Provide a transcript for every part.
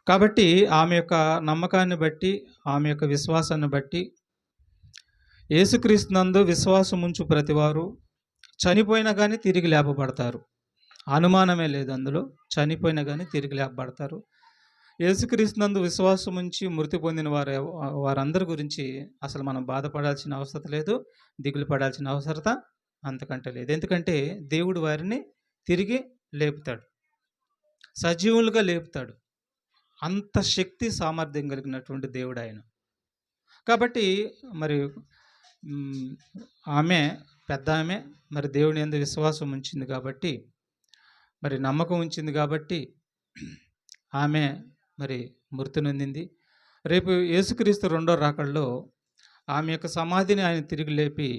కాబట్టి ఆమె యొక్క నమ్మకాన్ని బట్టి, ఆమె యొక్క విశ్వాసాన్ని బట్టి యేసుక్రీస్తునందు విశ్వాసముంచు ప్రతివారు చనిపోయినా గానీ తిరిగి లేపబడతారు. అనుమానమే లేదు అందులో. చనిపోయినా గానీ తిరిగి లేపబడతారు. యేసుక్రీస్తునందు విశ్వాసముంచి మృతి పొందిన వారందరి గురించి అసలు మనం బాధపడాల్సిన అవసరం లేదు. దిగులు పడాల్సిన అవసరత అంతకంటే లేదు. ఎందుకంటే దేవుడు వారిని తిరిగి లేపుతాడు. సజీవులుగా లేపుతాడు. అంత శక్తి సామర్థ్యం కలిగినటువంటి దేవుడాయన. కాబట్టి మరి ఆమె పెద్దామె మరి దేవుని యందు విశ్వాసం ఉంచింది కాబట్టి, మరి నమ్మకం ఉంచింది కాబట్టి ఆమె మరి మృతి నొందింది. రేపు యేసుక్రీస్తు రెండో రాకడలో ఆమె యొక్క సమాధిని ఆయన తిరిగి లేపి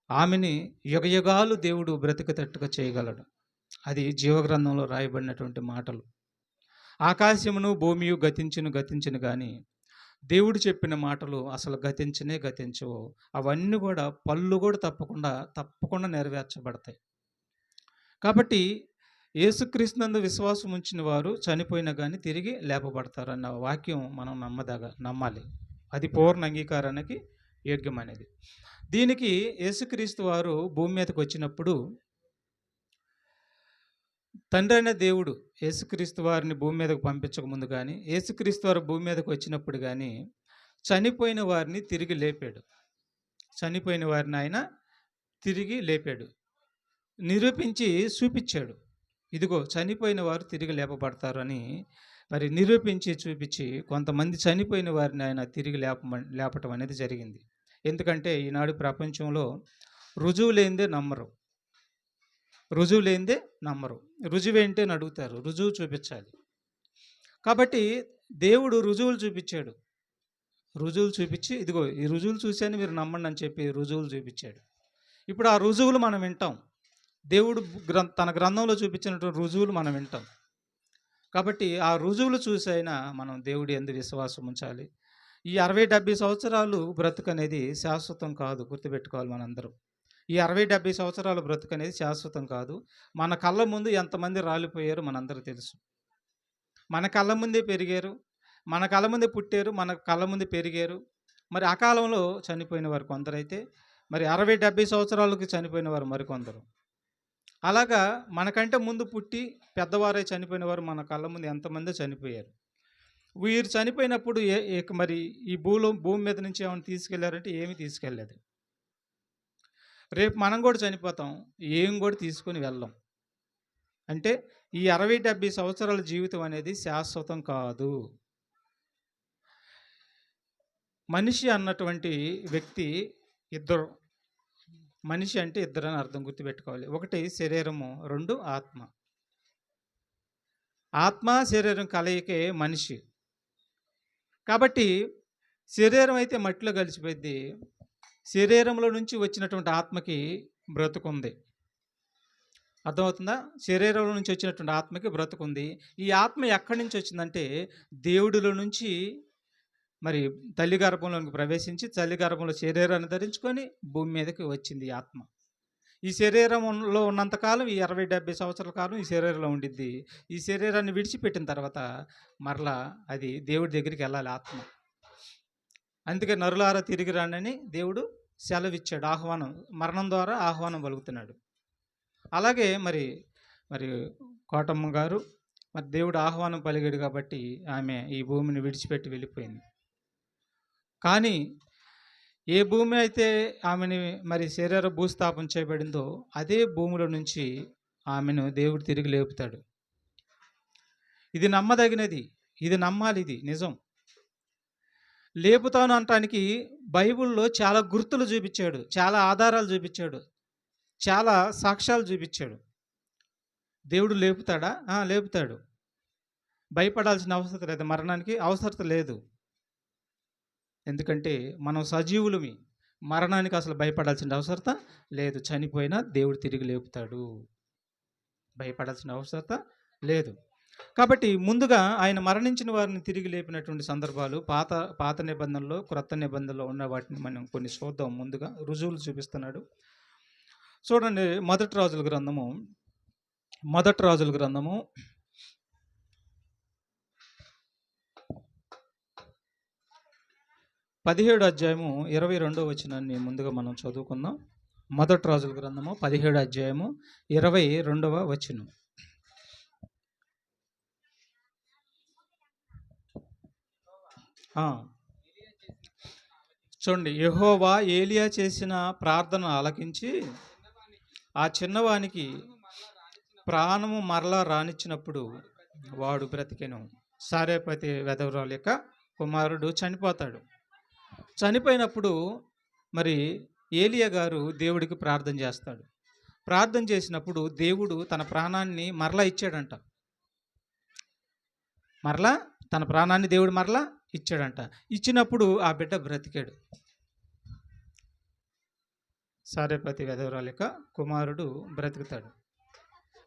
ఆమెని యుగయుగాలు దేవుడు బ్రతికేటట్టుగా చేయగలడు. అది జీవగ్రంథంలో రాయబడినటువంటి మాటలు. ఆకాశమును భూమియు గతించును గాని దేవుడు చెప్పిన మాటలు అసలు గతించవు. అవన్నీ కూడా పళ్ళు కూడా తప్పకుండా నెరవేర్చబడతాయి. కాబట్టి యేసుక్రీస్తునందు విశ్వాసం ఉంచిన వారు చనిపోయినా కానీ తిరిగి లేపబడతారు అన్న వాక్యం మనం నమ్మాలి. అది పూర్ణ అంగీకారానికి యోగ్యమైనది. దీనికి యేసుక్రీస్తు వారు భూమి మీదకి వచ్చినప్పుడు తండ్రి అయిన దేవుడు యేసుక్రీస్తు వారిని భూమి మీదకు పంపించక ముందు కానీ, యేసుక్రీస్తు వారు భూమి మీదకు వచ్చినప్పుడు కానీ చనిపోయిన వారిని తిరిగి లేపాడు. చనిపోయిన వారిని ఆయన తిరిగి లేపాడు. నిరూపించి చూపించాడు. ఇదిగో చనిపోయిన వారు తిరిగి లేపబడతారు అని మరి నిరూపించి చూపించి కొంతమంది చనిపోయిన వారిని ఆయన తిరిగి లేపటం అనేది జరిగింది. ఎందుకంటే ఈనాడు ప్రపంచంలో రుజువు లేనిదే నమ్మరు. రుజువేంటి అని అడుగుతారు. రుజువు చూపించాలి. కాబట్టి దేవుడు రుజువులు చూపించాడు. రుజువులు చూపించి ఇదిగో ఈ రుజువులు చూశాను మీరు నమ్మండి అని చెప్పి రుజువులు చూపించాడు. ఇప్పుడు ఆ రుజువులు మనం వింటాం. దేవుడు తన గ్రంథంలో చూపించినటువంటి రుజువులు మనం వింటాం. కాబట్టి ఆ రుజువులు చూసైనా మనం దేవుడి యందు విశ్వాసం ఉంచాలి. ఈ 60-70 సంవత్సరాలు బ్రతుకు అనేది శాశ్వతం కాదు. గుర్తుపెట్టుకోవాలి మనందరం. ఈ 60-70 సంవత్సరాల బ్రతుకు అనేది శాశ్వతం కాదు. మన కళ్ళ ముందు ఎంతమంది రాలిపోయారో మనందరూ తెలుసు. మన కళ్ళ ముందే పెరిగారు, మన కళ్ళ ముందే పుట్టారు, మన కళ్ళ ముందే పెరిగారు. మరి ఆ కాలంలో చనిపోయిన వారు కొందరైతే, మరి 60-70 సంవత్సరాలకు చనిపోయిన వారు మరికొందరు. అలాగా మనకంటే ముందు పుట్టి పెద్దవారై చనిపోయిన వారు మన కళ్ళ ముందు ఎంతమందో చనిపోయారు. వీరు చనిపోయినప్పుడు మరి ఈ భూమి మీద నుంచి ఏమైనా తీసుకెళ్లారంటే ఏమీ తీసుకెళ్ళలేదు. రేపు మనం కూడా చనిపోతాం, ఏం కూడా తీసుకొని వెళ్ళం. అంటే ఈ 60-70 సంవత్సరాల జీవితం అనేది శాశ్వతం కాదు. మనిషి అన్నటువంటి వ్యక్తి ఇద్దరు. మనిషి అంటే ఇద్దరు అని అర్థం గుర్తుపెట్టుకోవాలి. ఒకటి శరీరము, 2 ఆత్మ. ఆత్మ శరీరం కలయికే మనిషి. కాబట్టి శరీరం అయితే మట్టిలో కలిసిపోయింది. శరీరంలో నుంచి వచ్చినటువంటి ఆత్మకి బ్రతుకుంది. అర్థమవుతుందా? శరీరంలో నుంచి వచ్చినటువంటి ఆత్మకి బ్రతుకుంది. ఈ ఆత్మ ఎక్కడి నుంచి వచ్చిందంటే దేవుడిలో నుంచి మరి తల్లి గర్భంలోకి ప్రవేశించి తల్లి గర్భంలో శరీరాన్ని ధరించుకొని భూమి మీదకి వచ్చింది ఈ ఆత్మ. ఈ శరీరంలో ఉన్నంతకాలం ఈ 60-70 సంవత్సరాల కాలం ఈ శరీరంలో ఉండిద్ది. ఈ శరీరాన్ని విడిచిపెట్టిన తర్వాత మరలా అది దేవుడి దగ్గరికి వెళ్ళాలి ఆత్మ. అందుకే నరులారా తిరిగి రాండని దేవుడు సెలవిచ్చాడు. ఆహ్వానం, మరణం ద్వారా ఆహ్వానం పలుకుతున్నాడు. అలాగే మరి కోటమ్మ గారు మరి దేవుడు ఆహ్వానం పలిగాడు కాబట్టి ఆమె ఈ భూమిని విడిచిపెట్టి వెళ్ళిపోయింది. కానీ ఏ భూమి అయితే ఆమెని మరి శరీర భూస్థాపన చేయబడిందో అదే భూమిలో నుంచి ఆమెను దేవుడు తిరిగి లేపుతాడు. ఇది నమ్మదగినది, ఇది నమ్మాలి, ఇది నిజం. లేపుతాను అనటానికి బైబిల్లో చాలా గుర్తులు చూపించాడు, చాలా ఆధారాలు చూపించాడు, చాలా సాక్ష్యాలు చూపించాడు. దేవుడు లేపుతాడా? లేపుతాడు. భయపడాల్సిన అవసరం లేదు. మరణానికి అవసరం లేదు. ఎందుకంటే మనం సజీవులమి. మరణానికి అసలు భయపడాల్సిన అవసరం లేదు. చనిపోయినా దేవుడు తిరిగి లేపుతాడు. భయపడాల్సిన అవసరం లేదు. కాబట్టి ముందుగా ఆయన మరణించిన వారిని తిరిగి లేపినటువంటి సందర్భాలు పాత నిబంధనలో, క్రొత్త నిబంధనలో ఉన్న వాటిని మనం కొన్ని చూద్దాం. ముందుగా రుజువులు చూపిస్తున్నాడు. చూడండి, మొదటి రాజుల గ్రంథము 17 అధ్యాయము 22వ వచనాన్ని ముందుగా మనం చదువుకుందాం. మొదటి రాజుల గ్రంథము 17 అధ్యాయము 22వ వచనం. చూడండి, యెహోవా ఏలియా చేసిన ప్రార్థన ఆలకించి ఆ చిన్నవానికి ప్రాణము మరలా రానిచ్చినప్పుడు వాడు బ్రతికెను. సారేపతి వెధవరాలు యొక్క కుమారుడు చనిపోతాడు. చనిపోయినప్పుడు మరి ఏలియా గారు దేవుడికి ప్రార్థన చేస్తాడు. ప్రార్థన చేసినప్పుడు దేవుడు తన ప్రాణాన్ని మరలా ఇచ్చాడంట. మరలా తన ప్రాణాన్ని దేవుడు మరలా ఇచ్చాడంట. ఇచ్చినప్పుడు ఆ బిడ్డ బ్రతికాడు. సారేపతి వెధవరాలు యొక్క కుమారుడు బ్రతుకుతాడు.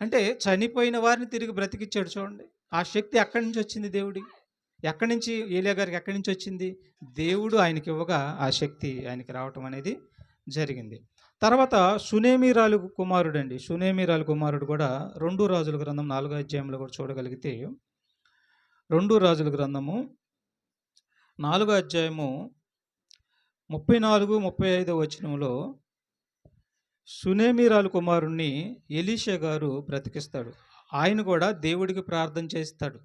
అంటే చనిపోయిన వారిని తిరిగి బ్రతికిచ్చాడు. చూడండి, ఆ శక్తి ఎక్కడి నుంచి వచ్చింది? దేవుడి ఎక్కడి నుంచి, ఏలియా గారికి ఎక్కడి నుంచి వచ్చింది? దేవుడు ఆయనకి ఇవ్వగా ఆ శక్తి ఆయనకి రావటం అనేది జరిగింది. తర్వాత సునేమీరాలు కుమారుడు అండి. సునేమీరాలు కుమారుడు కూడా 2 రాజుల గ్రంథం 4వ అధ్యాయంలో కూడా చూడగలిగితే 2 రాజుల గ్రంథము 4వ అధ్యాయము 34, 35 వచనంలో సునేమీరాలు కుమారుణ్ణి ఎలీషా గారు బ్రతికిస్తాడు. ఆయన కూడా దేవుడికి ప్రార్థన చేస్తాడు.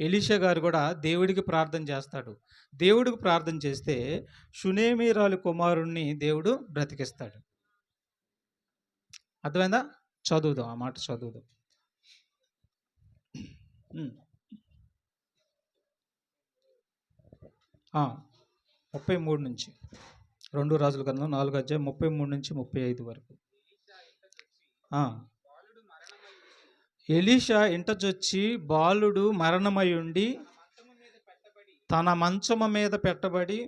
ఎలీషా గారు కూడా దేవుడికి ప్రార్థన చేస్తాడు. దేవుడికి ప్రార్థన చేస్తే సునేమీరాలు కుమారుణ్ణి దేవుడు బ్రతికిస్తాడు. అర్థమైందా? చదువుదాం, ఆ మాట చదువుదాం. 33 నుంచి 2 రాజుల గ్రంథం 4వ అధ్యాయం 33 నుంచి 35 వరకు. ఎలీషా ఇంటజొచ్చి బాలుడు మరణమయుండి తన మంచము మీద పెట్టబడి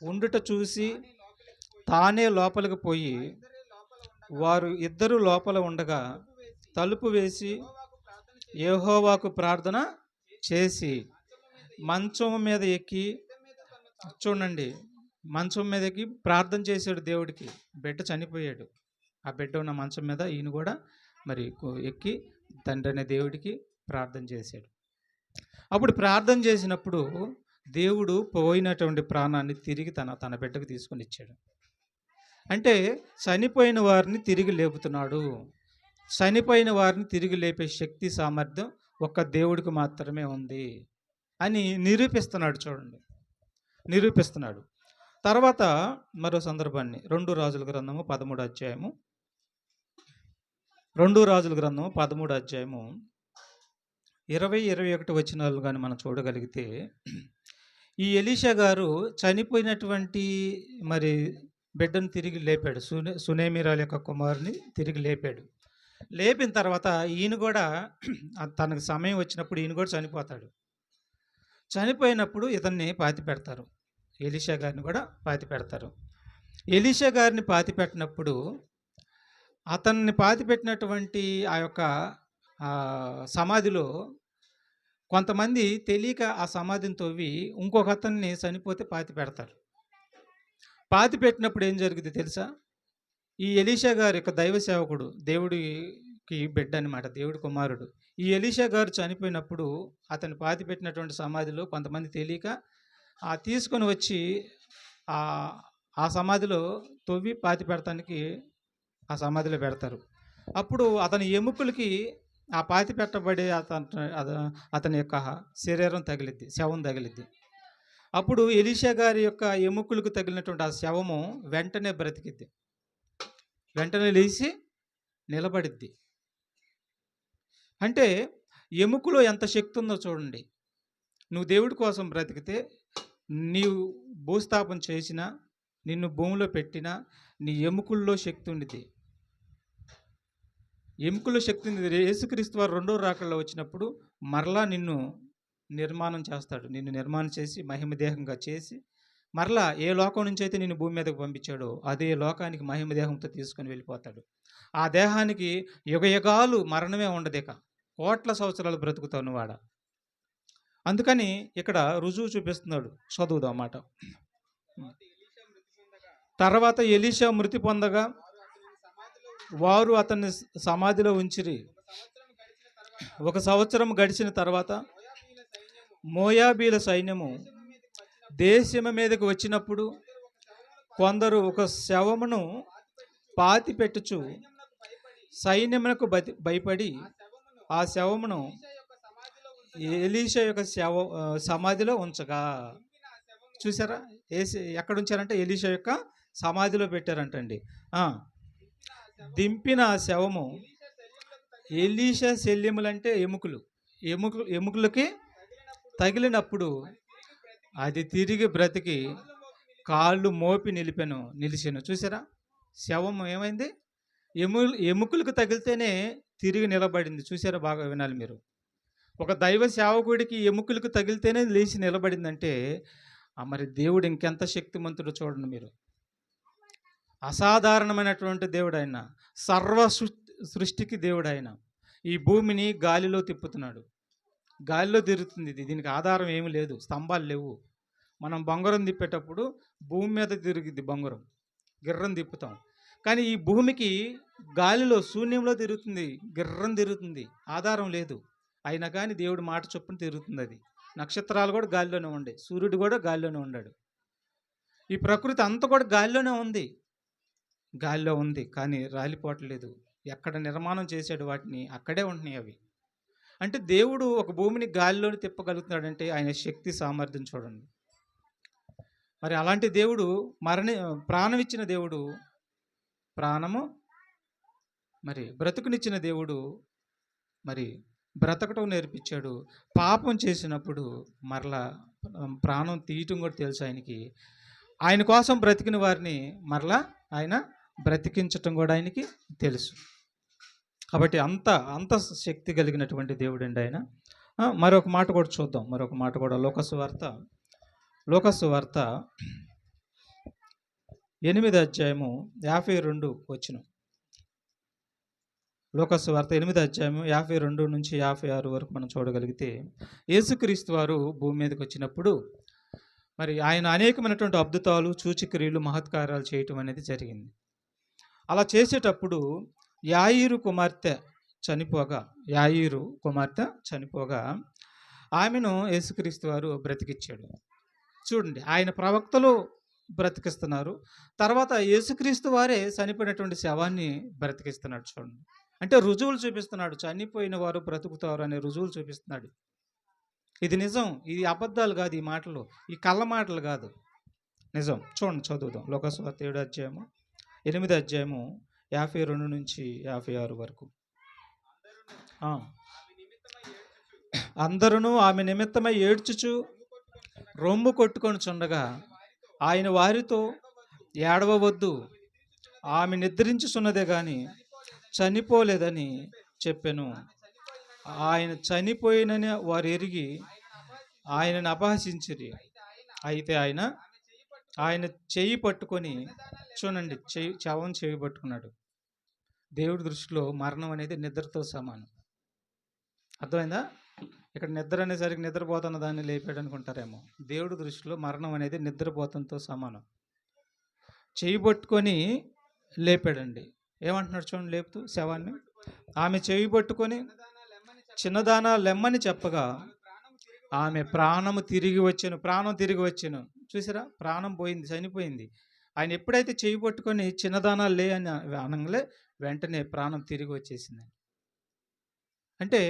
ఉండుట చూసి తానే లోపలికి పోయి వారు ఇద్దరు లోపల ఉండగా తలుపు వేసి యెహోవాకు ప్రార్థన చేసి మంచం మీద ఎక్కి, చూడండి, మంచం మీద ఎక్కి ప్రార్థన చేశాడు దేవుడికి. బిడ్డ చనిపోయాడు. ఆ బిడ్డ ఉన్న మంచం మీద ఈయన కూడా మరి ఎక్కి తండ్రి అనే దేవుడికి ప్రార్థన చేశాడు. అప్పుడు ప్రార్థన చేసినప్పుడు దేవుడు పోయినటువంటి ప్రాణాన్ని తిరిగి తన బిడ్డకు తీసుకొని ఇచ్చాడు. అంటే చనిపోయిన వారిని తిరిగి లేపుతున్నాడు. చనిపోయిన వారిని తిరిగి లేపే శక్తి సామర్థ్యం ఒక్క దేవుడికి మాత్రమే ఉంది అని నిరూపిస్తున్నాడు. చూడండి, నిరూపిస్తున్నాడు. తర్వాత మరో సందర్భాన్ని 2 రాజుల గ్రంథము 13వ అధ్యాయము 2 రాజుల గ్రంథము 13వ అధ్యాయము 20, 21 వచనాలు కానీ మనం చూడగలిగితే, ఈ ఎలీషా గారు చనిపోయినటువంటి మరి బిడ్డను తిరిగి లేపాడు. సునేమీరాల యొక్క కుమారుని తిరిగి లేపాడు. లేపిన తర్వాత ఈయన కూడా తనకు సమయం వచ్చినప్పుడు ఈయన కూడా చనిపోతాడు. చనిపోయినప్పుడు ఇతన్ని పాతి పెడతారు. ఎలీషా గారిని కూడా పాతి పెడతారు. ఎలీషా గారిని పాతి పెట్టినప్పుడు అతన్ని పాతి పెట్టినటువంటి ఆ యొక్క సమాధిలో కొంతమంది తెలియక ఆ సమాధిని తవ్వి ఇంకొక అతన్ని చనిపోతే పాతి పెడతారు. పాతి పెట్టినప్పుడు ఏం జరిగింది తెలుసా? ఈ ఎలీషా గారి యొక్క దైవ సేవకుడు, దేవుడికి బిడ్డ అనమాట, దేవుడి కుమారుడు. ఈ ఎలీషా గారు చనిపోయినప్పుడు అతను పాతి పెట్టినటువంటి సమాధిలో కొంతమంది తెలియక తీసుకొని వచ్చి ఆ సమాధిలో తవ్వి పాతి పెడతానికి ఆ సమాధిలో పెడతారు. అప్పుడు అతని ఎముకలకి ఆ పాతి పెట్టబడే అతని యొక్క శరీరం తగిలిద్ది, శవం తగిలిద్ది. అప్పుడు ఎలీషా గారి యొక్క ఎముకలకు తగిలినటువంటి ఆ శవము వెంటనే బ్రతికిద్ది, వెంటనే లేచి నిలబడిద్ది. అంటే ఎముకలో ఎంత శక్తి ఉందో చూడండి. నువ్వు దేవుడి కోసం బ్రతికితే, నీవు భూస్థాపన చేసినా, నిన్ను భూమిలో పెట్టినా నీ ఎముకల్లో శక్తి ఉండిద్ది. ఎముకల్లో శక్తి ఉంది. యేసుక్రీస్తు వారు 2వ రాకడలో వచ్చినప్పుడు మరలా నిన్ను నిర్మాణం చేస్తాడు. నిన్ను నిర్మాణం చేసి మహిమదేహంగా చేసి మరలా ఏ లోకం నుంచి అయితే నిన్ను భూమి మీదకు పంపించాడో అదే లోకానికి మహిమదేహంతో తీసుకొని వెళ్ళిపోతాడు. ఆ దేహానికి యుగయుగాలు మరణమే ఉండదు, ఇక కోట్ల సంవత్సరాలు బ్రతుకుతావు నువ్వాడ. అందుకని ఇక్కడ రుజువు చూపిస్తున్నాడు. చదువుదాం మాట. తర్వాత ఎలీషా మృతి పొందగా వారు అతన్ని సమాధిలో ఉంచిరి. 1 సంవత్సరం గడిచిన తర్వాత మోయాబీల సైన్యము దేశము మీదకి వచ్చినప్పుడు కొందరు ఒక శవమును పాతి పెట్టుచు సైన్యమునకు భయపడి ఆ శవమును ఎలీషా యొక్క సమాధిలో ఉంచగా. చూసారా? ఎక్కడ ఉంచారంటే ఎలీషా యొక్క సమాధిలో పెట్టారంటండి. దింపిన ఆ శవము ఎలీషా శల్యములంటే ఎముకలకి తగిలినప్పుడు అది తిరిగి బ్రతికి కాళ్ళు మోపి నిలిచెను. చూసారా? శవం ఏమైంది? ఎముకలకు తగిలితేనే తిరిగి నిలబడింది. చూసారా? బాగా వినాలి మీరు. ఒక దైవ సేవకుడికి ఎముకలకు తగిలితేనే లేచి నిలబడిందంటే మరి దేవుడు ఇంకెంత శక్తిమంతుడో చూడండి మీరు. అసాధారణమైనటువంటి దేవుడు ఆయన. సర్వ సృష్టికి దేవుడు ఆయన. ఈ భూమిని గాలిలో తిప్పుతున్నాడు. గాలిలో తిరుగుతుంది ఇది. దీనికి ఆధారం ఏమి లేదు, స్తంభాలు లేవు. మనం బొంగరం తిప్పేటప్పుడు భూమి మీద తిరిగిద్ది బొంగరం, గిర్రం తిప్పుతాం. కానీ ఈ భూమికి గాలిలో శూన్యంలో తిరుగుతుంది, గిర్రం తిరుగుతుంది, ఆధారం లేదు. అయినా కానీ దేవుడు మాట చొప్పున తిరుగుతుంది అది. నక్షత్రాలు కూడా గాలిలోనే ఉండే, సూర్యుడు కూడా గాలిలోనే ఉన్నాడు. ఈ ప్రకృతి అంతా కూడా గాలిలోనే ఉంది, గాలిలో ఉంది. కానీ రాలిపోవట్లేదు. ఎక్కడ నిర్మాణం చేశాడు వాటిని అక్కడే ఉంటున్నాయి అవి. అంటే దేవుడు ఒక భూమిని గాలిలోని తిప్పగలుగుతున్నాడంటే ఆయన శక్తి సామర్థ్యం చూడండి. మరి అలాంటి దేవుడు ప్రాణం ఇచ్చిన దేవుడు, ప్రాణము మరి బ్రతుకునిచ్చిన దేవుడు మరి బ్రతకటం నేర్పించాడు. పాపం చేసినప్పుడు మరలా ప్రాణం తీయటం కూడా తెలుసు ఆయనకి. ఆయన కోసం బ్రతికిన వారిని మరలా ఆయన బ్రతికించటం కూడా ఆయనకి తెలుసు. కాబట్టి అంత శక్తి కలిగినటువంటి దేవుడు అండి ఆయన. మరొక మాట కూడా చూద్దాం. మరొక మాట కూడా లోకసువార్త 8:52 వచనం. లోకసువార్త 8:52 నుంచి 56 వరకు మనం చూడగలిగితే, యేసుక్రీస్తు వారు భూమి మీదకి వచ్చినప్పుడు మరి ఆయన అనేకమైనటువంటి అద్భుతాలు, సూచక్రియలు, మహత్కార్యాలు చేయటం అనేది జరిగింది. అలా చేసేటప్పుడు యాయీరు కుమార్తె చనిపోగా ఆమెను యేసుక్రీస్తు వారు బ్రతికిచ్చాడు. చూడండి, ఆయన ప్రవక్తలు బ్రతికిస్తున్నారు, తర్వాత యేసుక్రీస్తు వారే చనిపోయినటువంటి శవాన్ని బ్రతికిస్తున్నాడు. చూడండి, అంటే రుజువులు చూపిస్తున్నాడు. చనిపోయిన వారు బ్రతుకుతారు అనే రుజువులు చూపిస్తున్నాడు. ఇది నిజం, ఇది అబద్ధాలు కాదు, ఈ మాటలు, ఈ కళ్ళ మాటలు కాదు, నిజం. చూడండి, చదువుదాం. లోకసువార్త 8:52 నుంచి 56 వరకు. అందరూ ఆమె నిమిత్తమై ఏడ్చుచు రొమ్ము కొట్టుకొని చుండగా ఆయన వారితో, ఏడవవద్దు, ఆమె నిద్రించుచున్నదే గాని చనిపోలేదని చెప్పెను. ఆయన చనిపోయినని వారు ఎరిగి ఆయనను అపహసించిరి. అయితే ఆయన చెయ్యి పట్టుకొని, చూడండి, శవం చెయ్యి పట్టుకున్నాడు. దేవుడి దృష్టిలో మరణం అనేది నిద్రతో సమానం. అర్థమైందా? ఇక్కడ నిద్ర అనేసరికి నిద్రపోతున్న దాన్ని లేపాడు అనుకుంటారేమో. దేవుడి దృష్టిలో మరణం అనేది నిద్రపోతంతో సమానం. చెయ్యి పట్టుకొని లేపాడండి. ఏమంటున్నాడు చూడండి, లేపుతూ శవాన్ని. ఆమె చెయ్యి పట్టుకొని చిన్నదానా లెమ్మని చెప్పగా ఆమె ప్రాణం తిరిగి వచ్చాను. చూసారా? ప్రాణం పోయింది, చనిపోయింది. ఆయన ఎప్పుడైతే చెయ్యి పట్టుకొని చిన్నదానా లే అని అనగానే వెంటనే ప్రాణం తిరిగి వచ్చేసింది. అంటే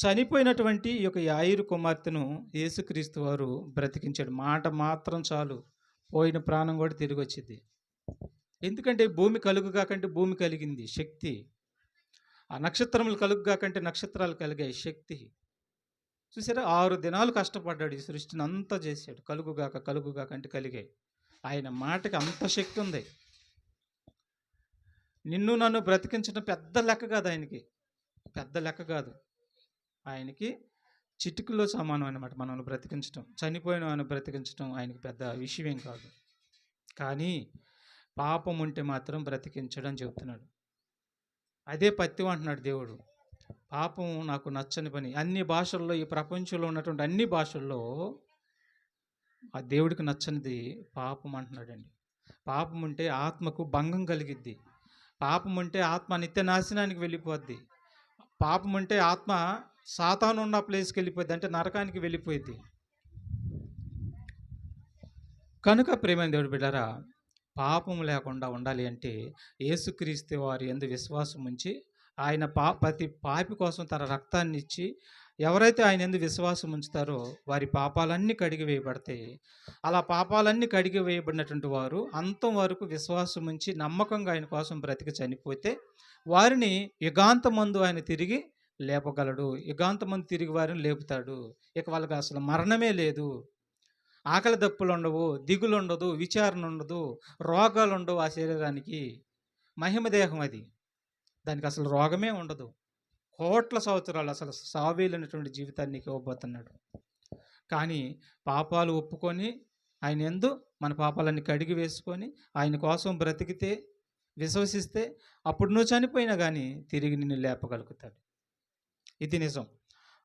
చనిపోయినటువంటి ఈ యొక్క యాయీరు కుమార్తెను యేసుక్రీస్తు వారు బ్రతికించాడు. మాట మాత్రం చాలు, పోయిన ప్రాణం కూడా తిరిగి వచ్చింది. ఎందుకంటే భూమి కలుగు కాకంటే భూమి కలిగింది, శక్తి. ఆ నక్షత్రములు కలుగు కాకంటే నక్షత్రాలు కలిగాయి, శక్తి. చూసారా? 6 దినాలు కష్టపడ్డాడు, ఈ సృష్టిని అంతా చేశాడు. కలుగుగాక అంటే కలిగాయి. ఆయన మాటకి అంత శక్తి ఉంది. నిన్ను నన్ను బ్రతికించడం పెద్ద లెక్క కాదు, ఆయనకి పెద్ద లెక్క కాదు. ఆయనకి చిటికల్లో సమానం అన్నమాట మనల్ని బ్రతికించడం. చనిపోయిన ఆయన బ్రతికించడం ఆయనకి పెద్ద విషయమేం కాదు. కానీ పాపం ఉంటే మాత్రం బ్రతికించడం చెబుతున్నాడు. అదే పత్యం అంటున్నాడు దేవుడు. పాపం నాకు నచ్చని పని. అన్ని భాషల్లో, ఈ ప్రపంచంలో ఉన్నటువంటి అన్ని భాషల్లో ఆ దేవుడికి నచ్చనిది పాపం అంటున్నాడండి. పాపం ఉంటే ఆత్మకు భంగం కలిగిద్ది. పాపం ఉంటే ఆత్మ నిత్య నాశనానికి వెళ్ళిపోద్ది. పాపం ఉంటే ఆత్మ సాతాను ఉన్న ప్లేస్కి వెళ్ళిపోద్ది, అంటే నరకానికి వెళ్ళిపోయింది. కనుక ప్రియమైన దేవుడి బిడ్డారా, పాపం లేకుండా ఉండాలి అంటే యేసుక్రీస్తు వారి యందు విశ్వాసం ఉంచి ఆయన ప్రతి పాపి కోసం తన రక్తాన్ని ఇచ్చి ఎవరైతే ఆయన యందు విశ్వాసం ఉంచుతారో వారి పాపాలన్నీ కడిగి వేయబడతాయి. అలా పాపాలన్నీ కడిగి వేయబడినటువంటి వారు అంతం వరకు విశ్వాసం ఉంచి నమ్మకంగా ఆయన కోసం బ్రతికి చనిపోతే వారిని యుగాంతమందు ఆయన తిరిగి లేపగలడు. యుగాంతమందు తిరిగి వారిని లేపుతాడు. ఇక వాళ్ళకి అసలు మరణమే లేదు. ఆకలి దప్పులు ఉండవు, దిగులు ఉండదు, విచారణ ఉండదు, రోగాలు ఉండవు. ఆ శరీరానికి మహిమ దేహం అది. దానికి అసలు రోగమే ఉండదు. కోట్ల సంవత్సరాలు అసలు సావేలైనటువంటి జీవితాన్ని నీకు ఇవ్వబోతున్నాడు. కానీ పాపాలు ఒప్పుకొని ఆయన యందు మన పాపాలన్నీ కడిగి వేసుకొని ఆయన కోసం బ్రతికితే, విశ్వసిస్తే అప్పుడు నువ్వు చనిపోయినా కానీ తిరిగి నిన్ను లేపగలుగుతాడు. ఇది నిజం.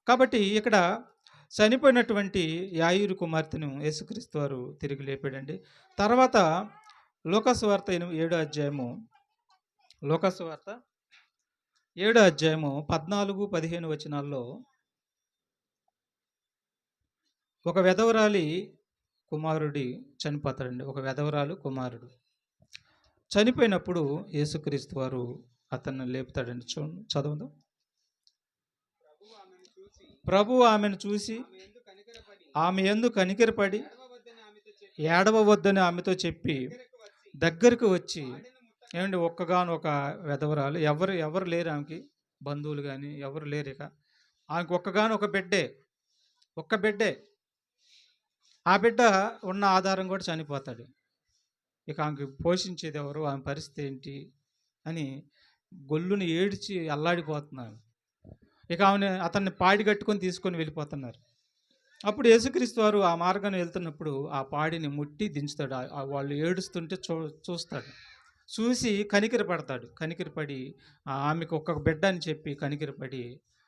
కాబట్టి ఇక్కడ చనిపోయినటువంటి యాయిరు కుమార్తెను యేసుక్రీస్తు వారు తిరిగి లేపాడండి. తర్వాత లూకాసు వార్త 7వ అధ్యాయము, లూకాసు వార్త 7వ అధ్యాయము 14-15 వచనాల్లో ఒక వెధవరాలి కుమారుడి చనిపోతాడండి. ఒక వెధవరాలు కుమారుడు చనిపోయినప్పుడు యేసుక్రీస్తు వారు అతన్ని లేపుతాడండి. చదవదు. ప్రభువు ఆమెను చూసి ఆమె యందు కనికరపడి ఏడవవద్దని ఆమెతో చెప్పి దగ్గరకు వచ్చి, ఏమండి ఒక్కగాను ఒక వెధవరాలు, ఎవరు లేరు ఆమెకి, బంధువులు కానీ ఎవరు లేరు. ఇక ఆమెకు ఒక్కగాను ఒక బిడ్డే. ఆ బిడ్డ ఉన్న ఆధారం కూడా చనిపోతాడు. ఇక ఆమెకి పోషించేది ఎవరు, ఆమె పరిస్థితి ఏంటి అని గొల్లుని ఏడ్చి అల్లాడిపోతున్నారు. ఇక అతన్ని పాడి కట్టుకొని తీసుకొని వెళ్ళిపోతున్నారు. అప్పుడు యేసుక్రీస్తు వారు ఆ మార్గాన్ని వెళ్తున్నప్పుడు ఆ పాడిని ముట్టి దించుతాడు. వాళ్ళు ఏడుస్తుంటే చూస్తాడు. చూసి కనికరపడి ఆమెకు ఒక్క బిడ్డ అని చెప్పి కనికరపడి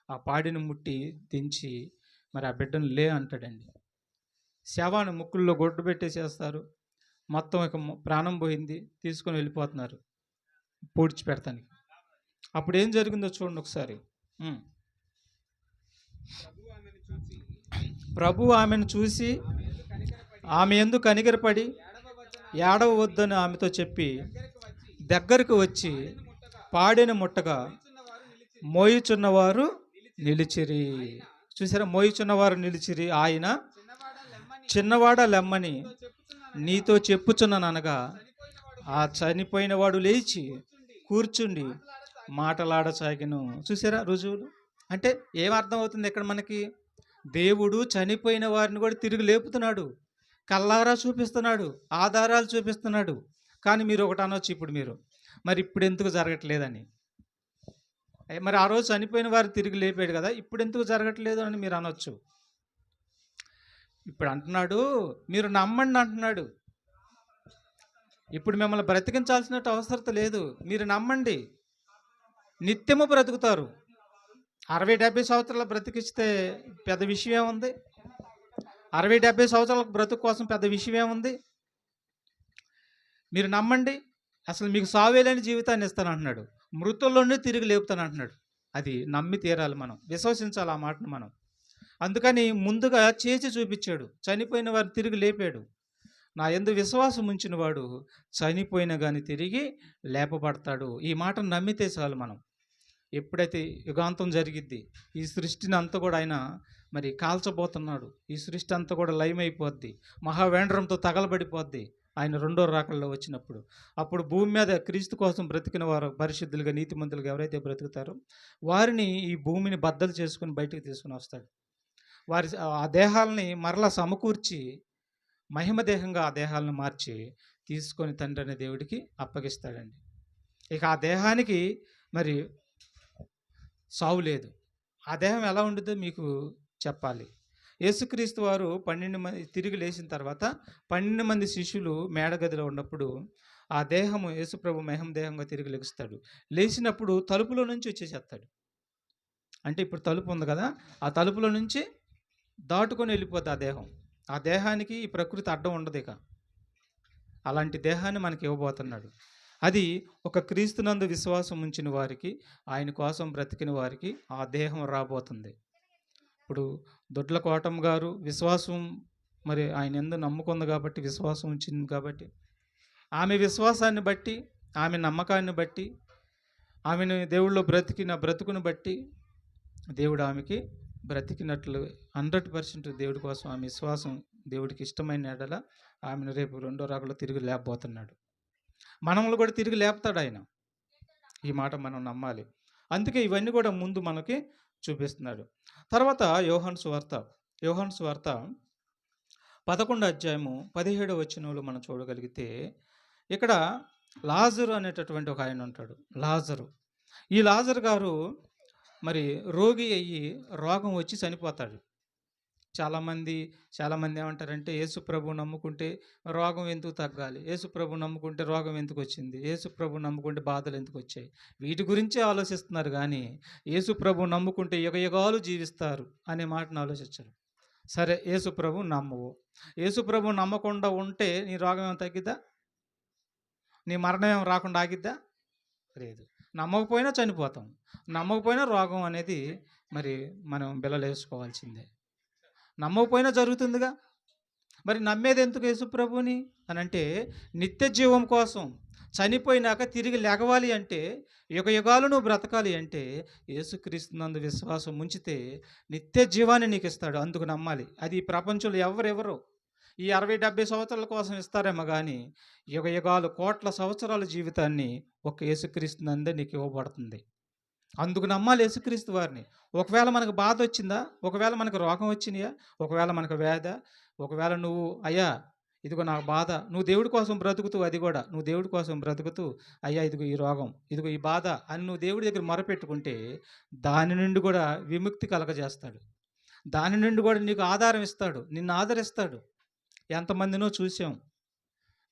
ఆ పాడిని ముట్టి దించి మరి ఆ బిడ్డను లే అంటాడండి. శవాన్ని ముక్కుల్లో గొడ్డు పెట్టేసేస్తారు. మొత్తం ఇక ప్రాణం పోయింది, తీసుకొని వెళ్ళిపోతున్నారు పూడ్చి పెడతానికి. అప్పుడు ఏం జరిగిందో చూడండి ఒకసారి. ప్రభు ఆమెను చూసి ఆమె యందు కనికరపడి ఏడవవద్దని ఆమెతో చెప్పి దగ్గరకు వచ్చి పాడెను ముట్టగా మోయుచున్నవారు నిలిచిరి. చూసారా, మోయుచున్నవారు నిలిచిరి. ఆయన చిన్నవాడ లెమ్మని నీతో చెప్పుచున్నాననగా ఆ చనిపోయిన వాడు లేచి కూర్చుండి మాటలాడసాగిను. చూసారా రుజువులు. అంటే ఏమర్థం అవుతుంది ఇక్కడ మనకి? దేవుడు చనిపోయిన వారిని కూడా తిరిగి లేపుతున్నాడు, కల్లారా చూపిస్తున్నాడు, ఆధారాలు చూపిస్తున్నాడు. కానీ మీరు ఒకటి అనొచ్చు, ఇప్పుడు ఎందుకు జరగట్లేదని. మరి ఆ రోజు చనిపోయిన వారు తిరిగి లేపాడు కదా, ఇప్పుడు ఎందుకు జరగట్లేదు అని మీరు అనొచ్చు. ఇప్పుడు అంటున్నాడు, మీరు నమ్మండి అంటున్నాడు. ఇప్పుడు మిమ్మల్ని బ్రతికించాల్సిన అవసరం లేదు, మీరు నమ్మండి, నిత్యము బ్రతుకుతారు. 60-70 సంవత్సరాలు బ్రతికిస్తే పెద్ద విషయం ఏముంది? 60-70 సంవత్సరాల బ్రతుకు కోసం పెద్ద విషయం ఏముంది? మీరు నమ్మండి, అసలు మీకు సావేలేని జీవితాన్ని ఇస్తానంటున్నాడు, మృతుల్లోనే తిరిగి లేపుతానంటున్నాడు. అది నమ్మి తీరాలి, మనం విశ్వసించాలి ఆ మాటను మనం. అందుకని ముందుగా చేసి చూపించాడు, చనిపోయిన వారు తిరిగి లేపాడు. నా యందు విశ్వాసం ఉంచిన వాడు చనిపోయినా కానీ తిరిగి లేపబడతాడు. ఈ మాటను నమ్మితే చాలు మనం. ఎప్పుడైతే యుగాంతం జరిగిద్ది, ఈ సృష్టిని అంతా కూడా ఆయన మరి కాల్చబోతున్నాడు. ఈ సృష్టి అంతా కూడా లయమైపోద్ది, మహావేండ్రంతో తగలబడిపోద్ది ఆయన రెండో రాకల్లో వచ్చినప్పుడు. అప్పుడు భూమి మీద క్రీస్తు కోసం బ్రతికిన వారు, పరిశుద్ధులుగా నీతిమంతులుగా ఎవరైతే బ్రతుకుతారో వారిని ఈ భూమిని బద్దలు చేసుకుని బయటకు తీసుకుని వస్తాడు. వారి ఆ దేహాలని మరలా సమకూర్చి మహిమ దేహంగా ఆ దేహాలను మార్చి తీసుకొని తండ్రి అనే దేవుడికి అప్పగిస్తాడండి. ఇక ఆ దేహానికి మరి సావు లేదు. ఆ దేహం ఎలా ఉంటుందో మీకు చెప్పాలి. యేసుక్రీస్తు వారు 12 మంది తిరిగి లేచిన తర్వాత 12 మంది శిష్యులు మేడగదిలో ఉన్నప్పుడు ఆ దేహము యేసుప్రభు మహిమ దేహంగా తిరిగి లెగుస్తాడు. లేచినప్పుడు తలుపులో నుంచి వచ్చేసేస్తాడు. అంటే ఇప్పుడు తలుపు ఉంది కదా, ఆ తలుపులో నుంచి దాటుకొని వెళ్ళిపోద్ది ఆ దేహం. ఆ దేహానికి ఈ ప్రకృతి అడ్డం ఉండదు. ఇక అలాంటి దేహాన్ని మనకి ఇవ్వబోతున్నాడు. అది ఒక క్రీస్తునందు విశ్వాసం ఉంచిన వారికి, ఆయన కోసం బ్రతికిన వారికి ఆ దేహం రాబోతుంది. ఇప్పుడు దొడ్ల కోటమ్మ గారు విశ్వాసం మరి ఆయన యందు నమ్ముకుంది కాబట్టి, విశ్వాసం ఉంచింది కాబట్టి, ఆమె విశ్వాసాన్ని బట్టి, ఆమె నమ్మకాన్ని బట్టి, ఆమెను దేవుళ్ళో బ్రతికిన బ్రతుకును బట్టి దేవుడు ఆమెకి బ్రతికినట్లు 100% దేవుడి కోసం ఆమె విశ్వాసం దేవుడికి ఇష్టమైన ఎడల ఆమెను రేపు రెండో రాకడలో తిరిగి లేపబోతున్నాడు. మనల్ని కూడా తిరిగి లేపుతాడు ఆయన. ఈ మాట మనం నమ్మాలి. అందుకే ఇవన్నీ కూడా ముందు మనకి చూపిస్తున్నాడు. తర్వాత యోహాను సువార్త 11 అధ్యాయము 17 వచనంలో మనం చూడగలిగితే, ఇక్కడ లాజరు అనేటటువంటి ఒక ఆయన ఉంటాడు. ఈ లాజరు గారు మరి రోగి అయ్యి రోగం వచ్చి చనిపోతాడు. చాలామంది ఏమంటారంటే, యేసు ప్రభు నమ్ముకుంటే రోగం ఎందుకు తగ్గాలి, యేసు ప్రభు నమ్ముకుంటే రోగం ఎందుకు వచ్చింది, యేసు ప్రభు నమ్ముకుంటే బాధలు ఎందుకు వచ్చాయి, వీటి గురించే ఆలోచిస్తున్నారు. కానీ యేసు ప్రభు నమ్ముకుంటే యుగయుగాలు జీవిస్తారు అనే మాటను ఆలోచించరు. సరే, యేసు ప్రభు నమ్మవు, యేసు ప్రభు నమ్మకుండా ఉంటే నీ రోగం ఏమైనా తగ్గిద్దా, నీ మరణం ఏమైనా రాకుండా ఆగిద్దా? లేదు. నమ్మకపోయినా చనిపోతాం, నమ్మకపోయినా రోగం అనేది మరి మనం బిళ్ళలేసుకోవాల్సిందే. నమ్మకపోయినా జరుగుతుందిగా. మరి నమ్మేది ఎందుకు యేసు ప్రభుని అని అంటే, నిత్య జీవం కోసం, చనిపోయినాక తిరిగి లెగవాలి అంటే, యుగయుగాలు నువ్వు బ్రతకాలి అంటే యేసుక్రీస్తునందు విశ్వాసం ఉంచితే నిత్య జీవాన్ని నీకు ఇస్తాడు. అందుకు నమ్మాలి. అది ఈ ప్రపంచంలో ఎవరెవరు ఈ 60-70 సంవత్సరాల కోసం ఇస్తారేమో కానీ, యుగయుగాలు కోట్ల సంవత్సరాల జీవితాన్ని ఒక యేసుక్రీస్తునందే నీకు ఇవ్వబడుతుంది. అందుకు నమ్మాలి యేసుక్రీస్తు వారిని. ఒకవేళ మనకు బాధ వచ్చిందా, ఒకవేళ మనకు రోగం వచ్చినాయా, ఒకవేళ మనకు వ్యాధ, ఒకవేళ నువ్వు అయ్యా ఇదిగో నాకు బాధ, నువ్వు దేవుడి కోసం బ్రతుకుతూ, అది కూడా నువ్వు దేవుడి కోసం బ్రతుకుతూ, అయ్యా ఇదిగో ఈ రోగం, ఇదిగో ఈ బాధ అని నువ్వు దేవుడి దగ్గర మొరపెట్టుకుంటే దాని నుండి కూడా విముక్తి కలగజేస్తాడు. దాని నుండి కూడా నీకు ఆధారం ఇస్తాడు, నిన్ను ఆదరిస్తాడు. ఎంతమందినో చూసాం,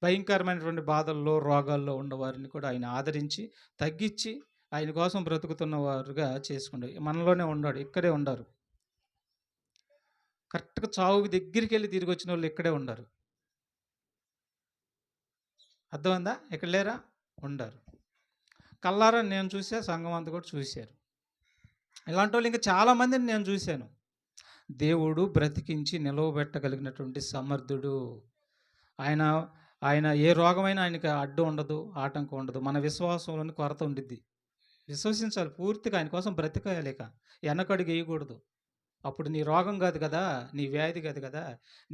భయంకరమైనటువంటి బాధల్లో రోగాల్లో ఉన్నవారిని కూడా ఆయన ఆదరించి తగ్గించి ఆయన కోసం బ్రతుకుతున్న వారుగా చేసుకుండే మనలోనే ఉన్నాడు. ఇక్కడే ఉండారు. కరెక్ట్గా చావుకి దగ్గరికి వెళ్ళి తిరిగి వచ్చిన వాళ్ళు ఇక్కడే ఉండారు. అర్థమైందా? ఇక్కడ లేరా? ఉండారు. కల్లారా నేను చూసా, సంఘం అంతా కూడా చూశారు. ఇలాంటి వాళ్ళు ఇంకా చాలామందిని నేను చూశాను. దేవుడు బ్రతికించి నిలవబెట్టగలిగినటువంటి సమర్థుడు ఆయన. ఆయన ఏ రోగమైనా ఆయనకి అడ్డు ఉండదు, ఆటంకం ఉండదు. మన విశ్వాసంలోని కొరత ఉండిద్ది. విశ్వసించాలి పూర్తిగా, ఆయన కోసం బ్రతికేయలేక వెనకడుగు వేయకూడదు. అప్పుడు నీ రోగం కాదు కదా, నీ వ్యాధి కాదు కదా,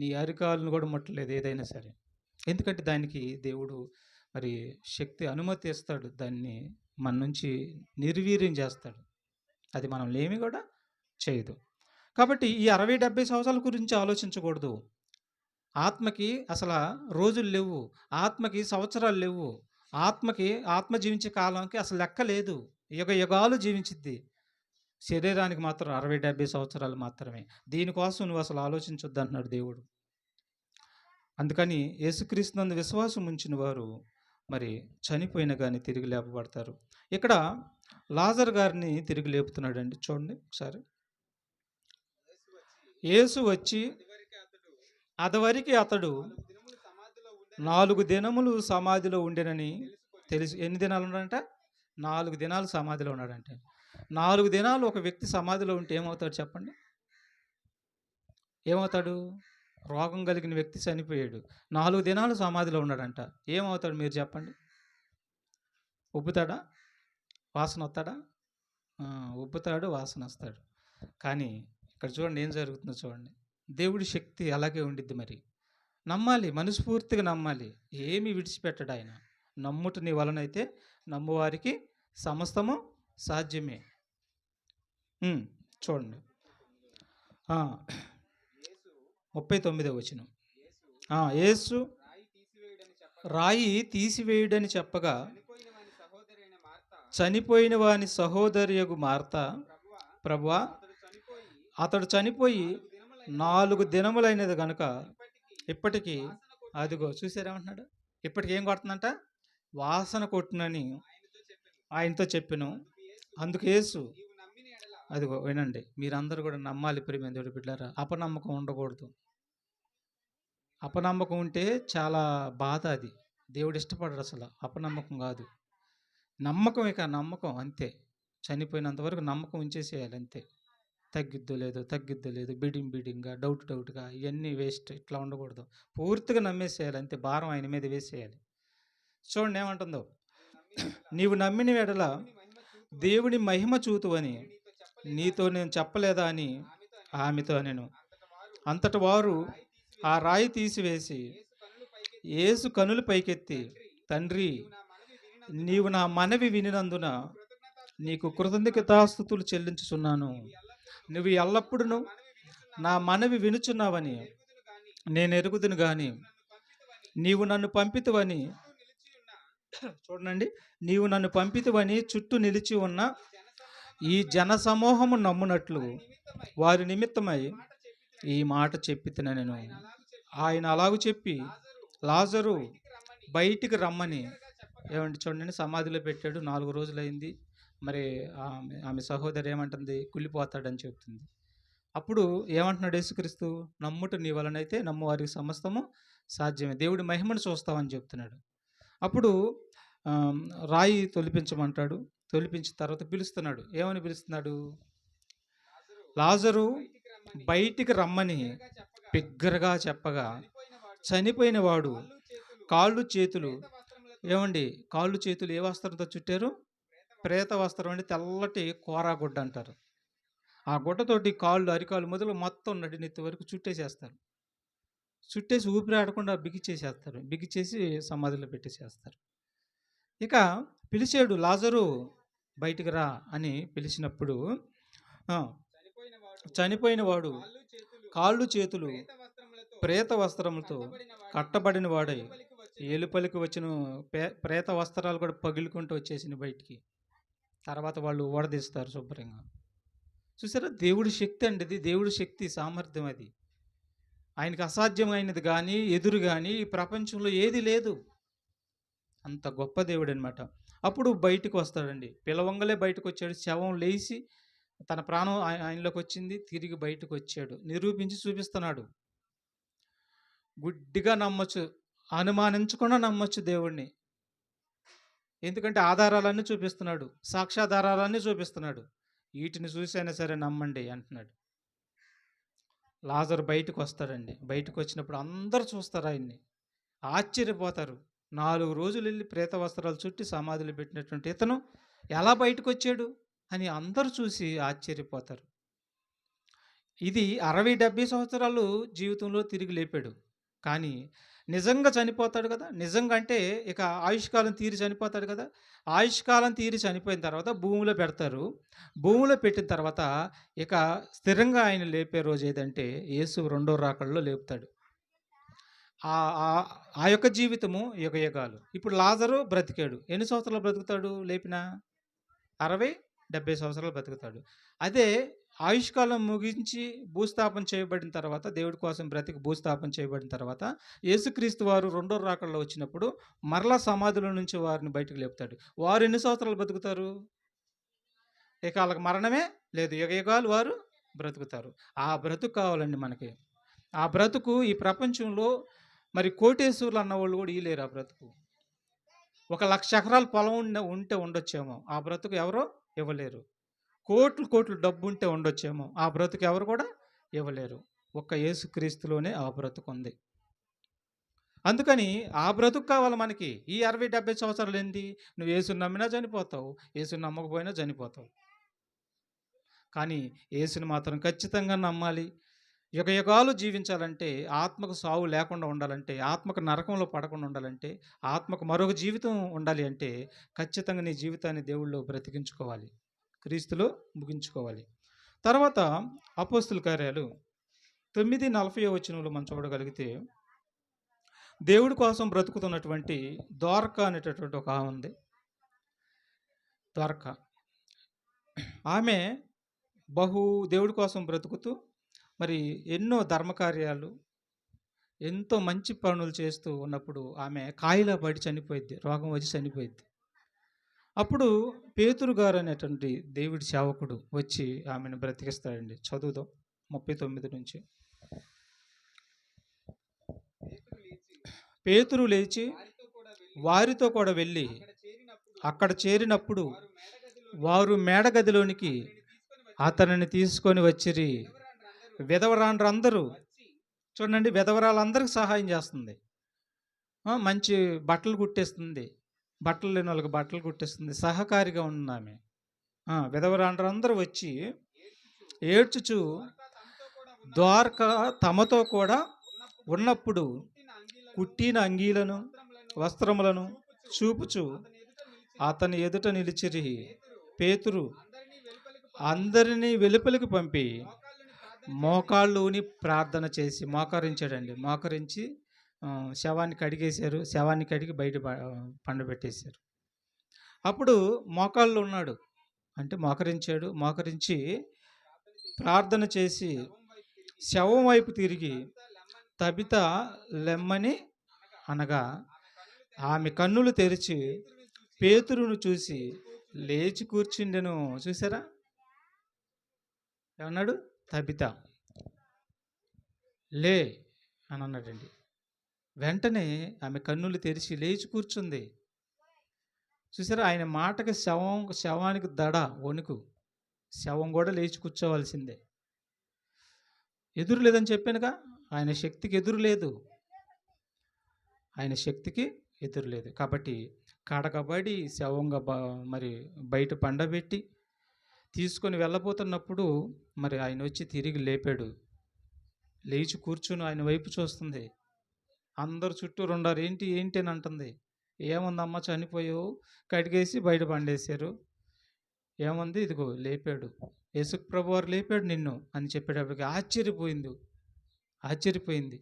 నీ అరికాలను కూడా ముట్టలేదు ఏదైనా సరే. ఎందుకంటే దానికి దేవుడు మరి శక్తి అనుమతి ఇస్తాడు, దాన్ని మన నుంచి నిర్వీర్యం చేస్తాడు. అది మనం లేమి కూడా చేయదు. కాబట్టి ఈ 60-70 సంవత్సరాల గురించి ఆలోచించకూడదు. ఆత్మకి అసలు రోజులు లేవు, ఆత్మకి సంవత్సరాలు లేవు, ఆత్మ జీవించే కాలంకి అసలు లెక్క లేదు. యుగాలు జీవించిద్ది. శరీరానికి మాత్రం 60-70 సంవత్సరాలు మాత్రమే. దీనికోసం నువ్వు అసలు ఆలోచించొద్దు అంటున్నాడు దేవుడు. అందుకని యేసుక్రీస్తునందు విశ్వాసం ఉంచిన వారు మరి చనిపోయిన కానీ తిరిగి లేపబడతారు. ఇక్కడ లాజరు గారిని తిరిగి లేపుతున్నాడండి. చూడండి ఒకసారి. యేసు వచ్చి అదివరకు అతడు 4 దినములు సమాధిలో ఉండెనని తెలుసు. ఎన్ని దినాలు ఉన్నాడంట? 4 దినాలు సమాధిలో ఉన్నాడంటే. 4 దినాలు ఒక వ్యక్తి సమాధిలో ఉంటే ఏమవుతాడు చెప్పండి? ఏమవుతాడు? రోగం కలిగిన వ్యక్తి చనిపోయాడు, 4 దినాలు సమాధిలో ఉన్నాడంట. ఏమవుతాడు మీరు చెప్పండి? ఉబ్బుతాడా? వాసన వస్తాడా? ఉబ్బుతాడు, వాసన వస్తాడు. కానీ ఇక్కడ చూడండి ఏం జరుగుతుందో చూడండి. దేవుడి శక్తి అలాగే ఉండిద్ది. మరి నమ్మాలి, మనస్ఫూర్తిగా నమ్మాలి. ఏమి విడిచిపెట్టడు ఆయన. నమ్ముట నీ వలనైతే నమ్మువారికి సమస్తము సాధ్యమే. చూడండి 39వ వచనం. యేసు రాయి తీసివేయుడని చెప్పగా చనిపోయిన వాని సహోదరియగు మార్త, ప్రభువా అతడు చనిపోయి 4 దినములైనది కనుక ఇప్పటికీ, అదిగో చూసారేమంటున్నాడు, ఇప్పటికి ఏం కొడుతుందంట? వాసన కొట్టునని ఆయనతో చెప్పాను. అందుకు యేసు, అదిగో వినండి, మీరందరూ కూడా నమ్మాలి ప్రియమైన దేవుడి బిడ్డలారా. అపనమ్మకం ఉండకూడదు. అపనమ్మకం ఉంటే చాలా బాధ. అది దేవుడు ఇష్టపడరు అసలు. అపనమ్మకం కాదు, నమ్మకం. ఇక నమ్మకం అంతే. చనిపోయినంత వరకు నమ్మకం ఉంచేసేయాలి అంతే. తగ్గిద్దో లేదు, బిడింగ్గా, డౌట్గా, ఇవన్నీ వేస్ట్. ఇట్లా ఉండకూడదు. పూర్తిగా నమ్మేసేయాలి, అంతే. భారం ఆయన మీద వేసేయాలి. చూడండి ఏమంటుందో, నీవు నమ్మిన ఎడల దేవుని మహిమ చూతువని నీతో నేను చెప్పలేదా అని ఆమెతో నేను. అంతటి వారు ఆ రాయి తీసివేసి యేసు కనులు పైకెత్తి, తండ్రి, నీవు నా మనవి వినినందున నీకు కృతజ్ఞతాస్తుతులు చెల్లించుచున్నాను. నువ్వు ఎల్లప్పుడూ నా మనవి వినుచున్నావని నేను ఎరుగుదును గాని నీవు నన్ను పంపితువని, చూడండి, నీవు నన్ను పంపితువని చుట్టూ నిలిచి ఉన్న ఈ జనసమూహము నమ్మునట్లు వారి నిమిత్తమై ఈ మాట చెప్పితిన నేను. ఆయన అలాగూ చెప్పి లాజరు బయటికి రమ్మని, ఏమంటే చూడండి, సమాధిలో పెట్టాడు. 4 రోజులైంది. మరి ఆమె సహోదరి ఏమంటుంది, కుళ్ళిపోతాడని చెప్తుంది. అప్పుడు ఏమంటున్నాడు యేసుక్రీస్తు, నమ్ముట నీ వలనైతే నమ్ము వారికి సమస్తము సాధ్యమే, దేవుడి మహిమను చూస్తామని చెప్తున్నాడు. అప్పుడు రాయి తొలిపించమంటాడు. తొలిపించిన తర్వాత పిలుస్తున్నాడు. ఏమని పిలుస్తున్నాడు, లాజరు బయటికి రమ్మని బిగ్గరగా చెప్పగా చనిపోయిన వాడు కాళ్ళు చేతులు, ఏమండి, కాళ్ళు చేతులు ఏ వస్త్రంతో చుట్టారు? ప్రేత వస్త్రం అండి, తెల్లటి కోరా గుడ్డ అంటారు. ఆ గుడ్డతోటి కాళ్ళు, అరికాళ్ళు మొదలు మొత్తం నడినెత్తి వరకు చుట్టేసేస్తారు. చుట్టేసి ఊపిరి ఆడకుండా బిగిచేసేస్తారు. బిగిచేసి సమాధిలో పెట్టేసేస్తారు. ఇక పిలిచాడు, లాజరు బయటికి రా అని పిలిచినప్పుడు చనిపోయిన వాడు కాళ్ళు చేతులు ప్రేత వస్త్రములతో కట్టబడిన వాడై ఏలుపలికి వచ్చిన ప్రేత వస్త్రాలు కూడా పగిలికుంటూ వచ్చేసింది బయటికి. తర్వాత వాళ్ళు ఓడదీస్తారు శుభ్రంగా. చూసారా, దేవుడి శక్తి అండి ఇది. దేవుడి శక్తి, సామర్థ్యం అది. ఆయనకి అసాధ్యమైనది కానీ ఎదురు కానీ ఈ ప్రపంచంలో ఏది లేదు. అంత గొప్ప దేవుడు అనమాట. అప్పుడు బయటకు వస్తాడండి. పిలవంగలే బయటకు వచ్చాడు. శవం లేచి తన ప్రాణం ఆయనలోకి వచ్చింది. తిరిగి బయటకు వచ్చాడు. నిరూపించి చూపిస్తున్నాడు. గుడ్డిగా నమ్మొచ్చు, అనుమానించకుండా నమ్మొచ్చు దేవుణ్ణి. ఎందుకంటే ఆధారాలన్నీ చూపిస్తున్నాడు, సాక్ష్యాధారాలన్నీ చూపిస్తున్నాడు. వీటిని చూసైనా సరే నమ్మండి అంటున్నాడు. లాజరు బయటకు వస్తాడండి. బయటకు వచ్చినప్పుడు అందరూ చూస్తారు, ఆయన్ని ఆశ్చర్యపోతారు. 4 రోజులు వెళ్ళి ప్రేత వస్త్రాలు చుట్టి సమాధిలో పెట్టినటువంటి ఇతను ఎలా బయటకు వచ్చాడు అని అందరూ చూసి ఆశ్చర్యపోతారు. ఇది 60-70 సంవత్సరాలు జీవితంలో తిరిగి లేపాడు. కానీ నిజంగా చనిపోతాడు కదా. నిజంగా అంటే ఇక ఆయుష్కాలం తీరి చనిపోతాడు కదా. ఆయుష్కాలం తీరి చనిపోయిన తర్వాత భూమిలో పెడతారు. భూమిలో పెట్టిన తర్వాత ఇక స్థిరంగా ఆయన లేపే రోజు ఏదంటే యేసు 2వ రాకడలో లేపుతాడు. ఆ యొక్క జీవితము యుగయుగాలు. ఇప్పుడు లాజరు బ్రతికాడు. ఎన్ని సంవత్సరాలు బ్రతుకుతాడు? లేపిన 60-70 సంవత్సరాలు బ్రతుకుతాడు. అదే ఆయుష్కాలం ముగించి భూస్థాపన చేయబడిన తర్వాత, దేవుడి కోసం బ్రతికి భూస్థాపన చేయబడిన తర్వాత యేసుక్రీస్తు వారు 2వ రాకడలో వచ్చినప్పుడు మరలా సమాధుల నుంచి వారిని బయటకు లేపుతాడు. వారు ఎన్ని సంవత్సరాలు బ్రతుకుతారు? ఇక వాళ్ళకి మరణమే లేదు, యుగయుగాలు వారు బ్రతుకుతారు. ఆ బ్రతుకు కావాలండి మనకి. ఆ బ్రతుకు ఈ ప్రపంచంలో మరి కోటేశ్వరులు అన్నవాళ్ళు కూడా ఇయలేరు. ఆ బ్రతుకు 1,00,000 ఎకరాల పొలం ఉంటే ఉండొచ్చేమో, ఆ బ్రతుకు ఎవరో ఇవ్వలేరు. కోట్లు డబ్బు ఉంటే ఉండొచ్చేమో, ఆ బ్రతుకు ఎవరు కూడా ఇవ్వలేరు. ఒక్క యేసుక్రీస్తులోనే ఆ బ్రతుకు ఉంది. అందుకని ఆ బ్రతుకు కావాలి మనకి. ఈ 60-70 సంవత్సరాలు ఏంటి? నువ్వు యేసుని నమ్మినా చనిపోతావు, యేసుని నమ్మకపోయినా చనిపోతావు. కానీ యేసుని మాత్రం ఖచ్చితంగా నమ్మాలి. యుగయుగాలు జీవించాలంటే, ఆత్మకు సావు లేకుండా ఉండాలంటే, ఆత్మకు నరకంలో పడకుండా ఉండాలంటే, ఆత్మకు మరొక జీవితం ఉండాలి అంటే ఖచ్చితంగా నీ జీవితాన్ని దేవుళ్ళు బ్రతికించుకోవాలి, క్రీస్తులో ముగించుకోవాలి. తర్వాత అపోస్తుల కార్యాలు 9:40 వచనంలో మనం చూడగలిగితే, దేవుడి కోసం బ్రతుకుతున్నటువంటి ద్వారక అనేటటువంటి ఒక ఆమె ఉంది. ద్వారక ఆమె దేవుడి కోసం బ్రతుకుతూ మరి ఎన్నో ధర్మకార్యాలు, ఎంతో మంచి పనులు చేస్తూ ఉన్నప్పుడు ఆమె కాయిలా పడి చనిపోయిద్ది. రోగం వచ్చి చనిపోయిద్ది. అప్పుడు పేతురు గారు అనేటువంటి దేవుడి సేవకుడు వచ్చి ఆమెను బ్రతికిస్తాడండి. చదువుదాం 39 నుంచి. పేతురు లేచి వారితో కూడా వెళ్ళి అక్కడ చేరినప్పుడు వారు మేడగదిలోనికి అతనిని తీసుకొని వచ్చిరి. విధవరాండ్రందరూ చూడండి, విధవరాలందరికి సహాయం చేస్తుంది. మంచి బట్టలు కుట్టేస్తుంది. బట్టలు లేని వాళ్ళకి బట్టలు కుట్టేస్తుంది. సహకారిగా ఉంది ఆమె. విధవరాండ్రందరూ వచ్చి ఏడ్చుచు ద్వారక తమతో కూడా ఉన్నప్పుడు కుట్టిన అంగీలను వస్త్రములను చూపుచు అతని ఎదుట నిలిచిరి. పేతురు అందరినీ వెలుపలికి పంపి మోకాళ్ళుని ప్రార్థన చేసి మోకరించాడండి. మోకరించి శవాన్ని కడిగేశారు. శవాన్ని కడిగి బయట పండబెట్టేశారు. అప్పుడు మోకాళ్ళు ఉన్నాడు అంటే మోకరించాడు. మోకరించి ప్రార్థన చేసి శవం వైపు తిరిగి తబిత లెమ్మని అనగా ఆమె కన్నులు తెరిచి పేతురును చూసి లేచి కూర్చుండెను. చూసారా ఏమన్నాడు? తబిత లే అని అన్నాడండి. వెంటనే ఆమె కన్నులు తెరిచి లేచి కూర్చుంది. చూసారా, ఆయన మాటకి శవానికి దడ వణుకు. శవం కూడా లేచి కూర్చోవలసిందే. ఎదురు లేదని చెప్పానుగా, ఆయన శక్తికి ఎదురు లేదు. ఆయన శక్తికి ఎదురు లేదు. కాబట్టి కడకబడి శవంగా మరి బయట పండబెట్టి తీసుకొని వెళ్ళబోతున్నప్పుడు మరి ఆయన వచ్చి తిరిగి లేపాడు. లేచి కూర్చుని ఆయన వైపు చూస్తుంది. అందరు చుట్టూరు ఉండారు. ఏంటి ఏంటి అని అంటుంది. ఏముందమ్మా, చనిపోయావు, కడిగేసి బయట పండేశారు. ఏముంది, ఇదిగో లేపాడు, యేసు ప్రభు వారు లేపాడు నిన్ను అని చెప్పేటప్పటికి ఆశ్చర్యపోయింది.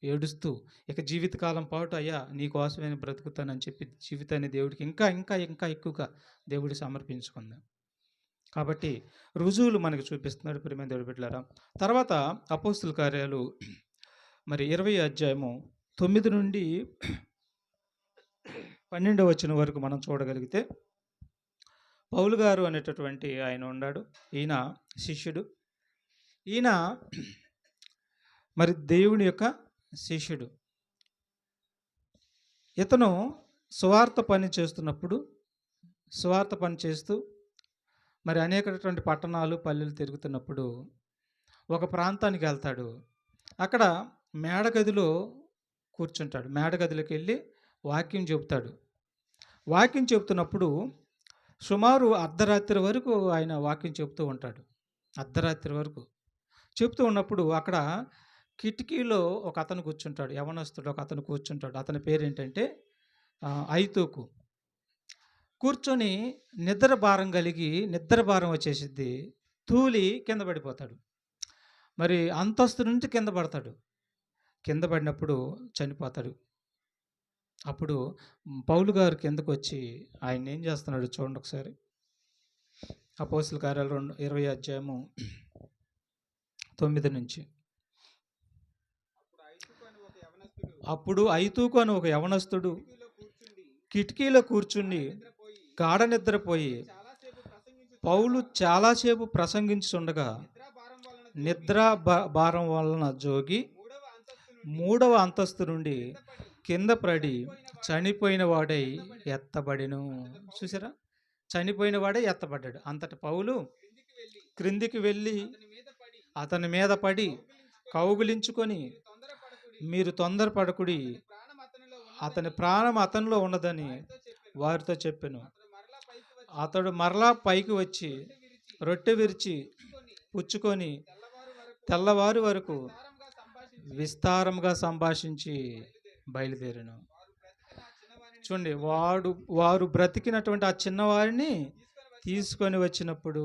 ఏడుస్తూ ఇక జీవితకాలం పాటు అయ్యా నీకోసమే బ్రతుకుతానని చెప్పి జీవితాన్ని దేవుడికి ఇంకా ఇంకా ఇంకా ఎక్కువగా దేవుడికి సమర్పించుకుందాం. కాబట్టి రుజువులు మనకు చూపిస్తున్నాడు ప్రియమైన దేవుడి బిడ్డలారా. తర్వాత అపోస్తుల కార్యాలు మరి 20వ అధ్యాయము 9 నుండి 12వ వచనం వరకు మనం చూడగలిగితే, పౌలు గారు అనేటటువంటి ఆయన ఉన్నాడు. ఈయన శిష్యుడు. ఈయన మరి దేవుని యొక్క శిష్యుడు. ఇతను సువార్త పని చేస్తూ మరి అనేకటువంటి పట్టణాలు పల్లెలు తిరుగుతున్నప్పుడు ఒక ప్రాంతానికి వెళ్తాడు. అక్కడ మేడగదిలో కూర్చుంటాడు. మేడగదిలోకి వెళ్ళి వాక్యం చెబుతాడు. వాక్యం చెబుతున్నప్పుడు సుమారు అర్ధరాత్రి వరకు ఆయన వాక్యం చెబుతూ ఉంటాడు. అర్ధరాత్రి వరకు చెబుతూ ఉన్నప్పుడు అక్కడ కిటికీలో ఒక అతను కూర్చుంటాడు. యవనస్తుడు ఒక అతను కూర్చుంటాడు. అతని పేరు ఏంటంటే ఐతూకు. కూర్చొని నిద్ర భారం వచ్చేసిద్ది. తూలి కింద పడిపోతాడు. మరి అంతస్తు నుంచి కింద పడతాడు. కింద పడినప్పుడు చనిపోతాడు. అప్పుడు పౌలు గారు కిందకు వచ్చి ఆయన ఏం చేస్తున్నాడు చూడండి ఒకసారి. అపోస్తుల కార్యాలు 20వ అధ్యాయము 9 నుంచి. అప్పుడు ఐతూకు అని ఒక యవనస్తుడు కిటికీలో కూర్చుని గాఢ నిద్రపోయి పౌలు చాలాసేపు ప్రసంగించుండగా నిద్రా భారం వలన జోగి 3వ అంతస్తు నుండి కింద పడి చనిపోయిన వాడై ఎత్తబడెను. చూసారా, చనిపోయిన వాడే ఎత్తబడ్డాడు. అంతటి పౌలు క్రిందికి వెళ్ళి అతని మీద పడి కౌగిలించుకొని, మీరు తొందరపడకుడి, అతని ప్రాణం అతనిలో ఉన్నదని వారితో చెప్పెను. అతడు మరలా పైకి వచ్చి రొట్టె విరిచి పుచ్చుకొని తెల్లవారి వరకు విస్తారంగా సంభాషించి బయలుదేరాను. చూడండి, వారు బ్రతికినటువంటి ఆ చిన్నవారిని తీసుకొని వచ్చినప్పుడు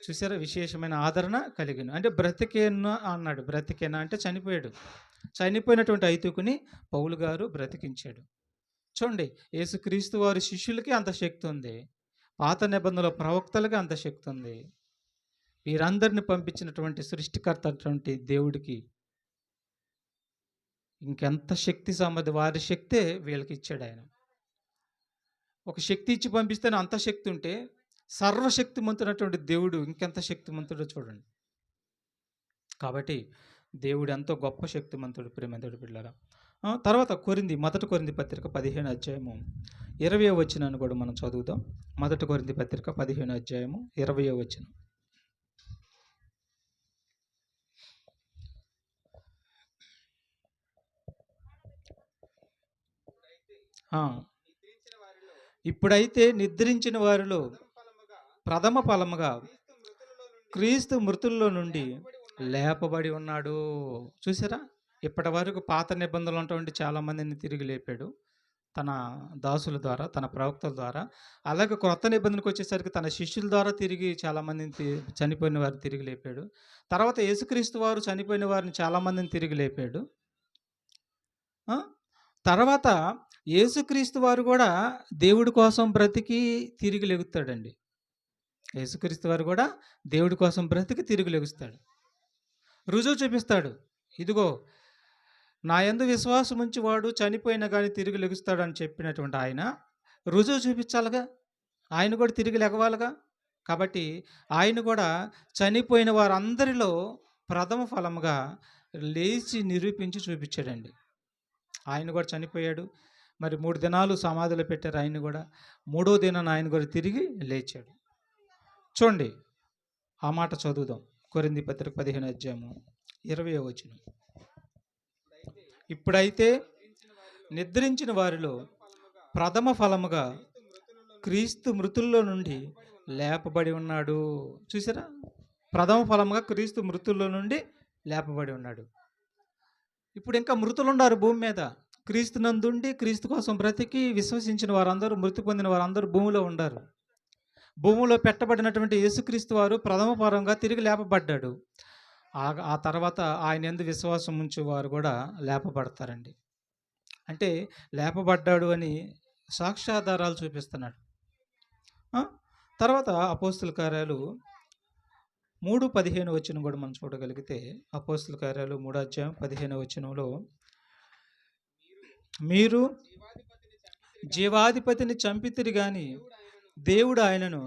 చూసారా, విశేషమైన ఆదరణ కలిగిన. అంటే బ్రతికేనా అన్నాడు. బ్రతికేనా అంటే చనిపోయాడు. చనిపోయినటువంటి ఐతూకుని పౌలు గారు బ్రతికించాడు. చూడండి, యేసుక్రీస్తు వారి శిష్యులకి అంత శక్తి ఉంది. పాత నిబంధనల ప్రవక్తలకి అంత శక్తి ఉంది. వీరందరిని పంపించినటువంటి సృష్టికర్త అటువంటి దేవుడికి ఇంకెంత శక్తి సంబంధి, వారి శక్తే వీళ్ళకి ఇచ్చాడు ఆయన. ఒక శక్తి ఇచ్చి పంపిస్తేనే అంత శక్తి ఉంటే సర్వశక్తిమంతుడైనటువంటి దేవుడు ఇంకెంత శక్తిమంతుడో చూడండి. కాబట్టి దేవుడు ఎంతో గొప్ప శక్తిమంతుడు ప్రియమైన బిడ్డలారా. తర్వాత మొదటి కొరింథీ పత్రిక 15 అధ్యాయము 20వ వచనాన్ని కూడా మనం చదువుదాం. మొదటి కొరింథీ పత్రిక 15 అధ్యాయము 20వ వచనం. ఆ, ఇప్పుడైతే నిద్రించిన వారిలో ప్రథమ ఫలముగా క్రీస్తు మృతుల్లో నుండి లేపబడి ఉన్నాడు. చూసారా, ఇప్పటి వరకు పాత నిబంధనలు ఉన్నటువంటి చాలామందిని తిరిగి లేపాడు తన దాసుల ద్వారా, తన ప్రవక్తల ద్వారా. అలాగే క్రొత్త నిబంధనకు వచ్చేసరికి తన శిష్యుల ద్వారా తిరిగి చాలామందిని చనిపోయిన వారిని తిరిగి లేపాడు. తర్వాత యేసుక్రీస్తు వారు చనిపోయిన వారిని చాలామందిని తిరిగి లేపాడు. తర్వాత యేసుక్రీస్తు వారు కూడా దేవుడి కోసం బ్రతికి తిరిగి లెగుతాడండి. యేసుక్రీస్తు వారు కూడా దేవుడి కోసం బ్రతికి తిరిగి లెగుస్తాడు. రుజువు చూపిస్తాడు. ఇదిగో, నా యందు విశ్వాసం ఉంచి వాడు చనిపోయినా కానీ తిరిగి లెగుస్తాడు అని చెప్పినటువంటి ఆయన రుజువు చూపించాలిగా, ఆయన కూడా తిరిగి లెగవాలిగా. కాబట్టి ఆయన కూడా చనిపోయిన వారందరిలో ప్రథమ ఫలముగా లేచి నిరూపించి చూపించాడండి. ఆయన కూడా చనిపోయాడు, మరి 3 దినాలు సమాధిలో పెట్టారు ఆయన కూడా. 3వ దినాన ఆయన కూడా తిరిగి లేచాడు. చూడండి, ఆ మాట చదువుదాం. కొరింథీ పత్రిక 15 అధ్యాయము 20వ వచనం. ఇప్పుడైతే నిద్రించిన వారిలో ప్రథమ ఫలముగా క్రీస్తు మృతుల్లో నుండి లేపబడి ఉన్నాడు. చూసారా, ప్రథమ ఫలముగా క్రీస్తు మృతుల్లో నుండి లేపబడి ఉన్నాడు. ఇప్పుడు ఇంకా మృతులు ఉన్నారు భూమి మీద. క్రీస్తు నందుండి క్రీస్తు కోసం బ్రతికి విశ్వసించిన వారందరూ, మృతి పొందిన వారందరూ భూమిలో ఉన్నారు. భూమిలో పెట్టబడినటువంటి యేసుక్రీస్తు వారు ప్రథమ ఫలంగా తిరిగి లేపబడ్డాడు. ఆ తర్వాత ఆయన యందు విశ్వాసం ఉంచే వారు కూడా లేపబడతారండి. అంటే లేపబడ్డాడు అని సాక్ష్యాధారాలు చూపిస్తున్నాడు. తర్వాత అపోస్తుల కార్యాలు 3:15 వచనం కూడా మనం చూడగలిగితే, అపోస్తుల కార్యాలు 3వ అధ్యాయం 15వ వచనంలో, మీరు జీవాధిపతిని చంపితిరి గాని దేవుడు ఆయనను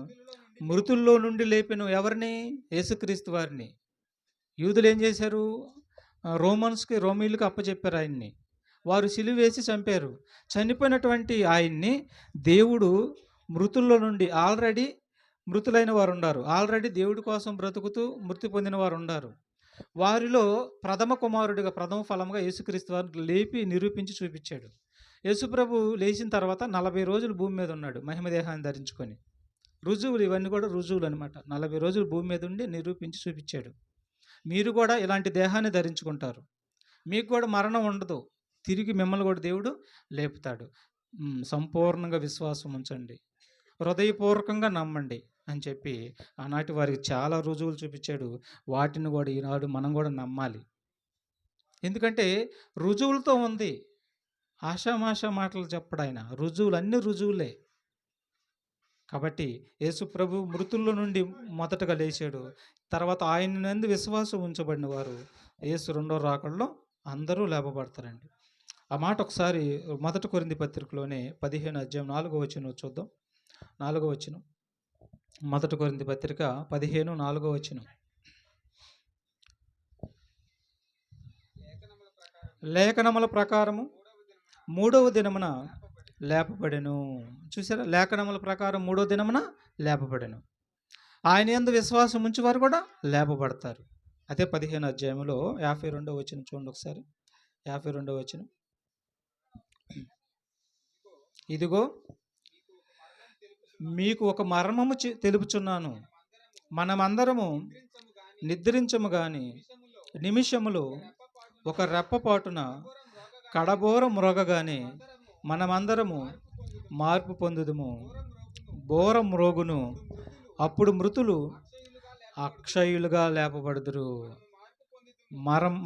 మృతుల్లో నుండి లేపెను. ఎవరిని? యేసుక్రీస్తు వారిని. యూదులు ఏం చేశారు? రోమీలకు అప్పచెప్పారు ఆయన్ని. వారు సిలువ వేసి చంపారు. చనిపోయినటువంటి ఆయన్ని దేవుడు మృతుల్లో నుండి, ఆల్రెడీ మృతులైన వారు ఉన్నారు, ఆల్రెడీ దేవుడి కోసం బ్రతుకుతూ మృతి పొందిన వారు ఉన్నారు. వారిలో ప్రథమ కుమారుడిగా, ప్రథమ ఫలంగా యేసుక్రీస్తు వారిని లేపి నిరూపించి చూపించాడు. యేసుప్రభు లేచిన తర్వాత 40 రోజులు భూమి మీద ఉన్నాడు మహిమ దేహాన్ని ధరించుకొని. రుజువులు, ఇవన్నీ కూడా రుజువులు అనమాట. 40 రోజులు భూమి మీద ఉండి నిరూపించి చూపించాడు. మీరు కూడా ఇలాంటి దేహాన్ని ధరించుకుంటారు, మీకు కూడా మరణం ఉండదు, తిరిగి మిమ్మల్ని కూడా దేవుడు లేపుతాడు. సంపూర్ణంగా విశ్వాసం ఉంచండి, హృదయపూర్వకంగా నమ్మండి అని చెప్పి ఆనాటి వారికి చాలా రుజువులు చూపించాడు. వాటిని కూడా ఈనాడు మనం కూడా నమ్మాలి. ఎందుకంటే రుజువులతో ఉంది. ఆషామాషా మాటలు చెప్పడు ఆయన. రుజువులు, అన్ని రుజువులే. కాబట్టి యేసు ప్రభు మృతుల్లో నుండి మొదటగా లేచాడు. తర్వాత ఆయన నందు విశ్వాసం ఉంచబడిన వారు యేసు రెండో రాకడలో అందరూ లేపబడతారండి. ఆ మాట ఒకసారి మొదటి కొరింథీ పత్రికలోనే 15 అధ్యాయం 4వ వచనం చూద్దాం. 4వ వచనం, మొదటి కొరింథీ పత్రిక 15 4వ వచనం. లేఖనముల ప్రకారము 3వ దినమున లేపబడెను. చూసారా, లేఖనముల ప్రకారం 3వ దినమున లేపబడెను. ఆయన యందు విశ్వాసం ఉంచి వారు కూడా లేపబడతారు. అదే 15 అధ్యాయంలో 52వ వచనం చూడండి ఒకసారి. 52వ వచనం. ఇదిగో, మీకు ఒక మర్మము తెలుపుచున్నాను, మనమందరము నిద్రించము గాని నిమిషములో ఒక రెప్పపాటున కడబోర మ్రోగగానే మనమందరము మార్పు పొందుదుము. బోర మ్రోగును, అప్పుడు మృతులు అక్షయులుగా లేపబడుదురు.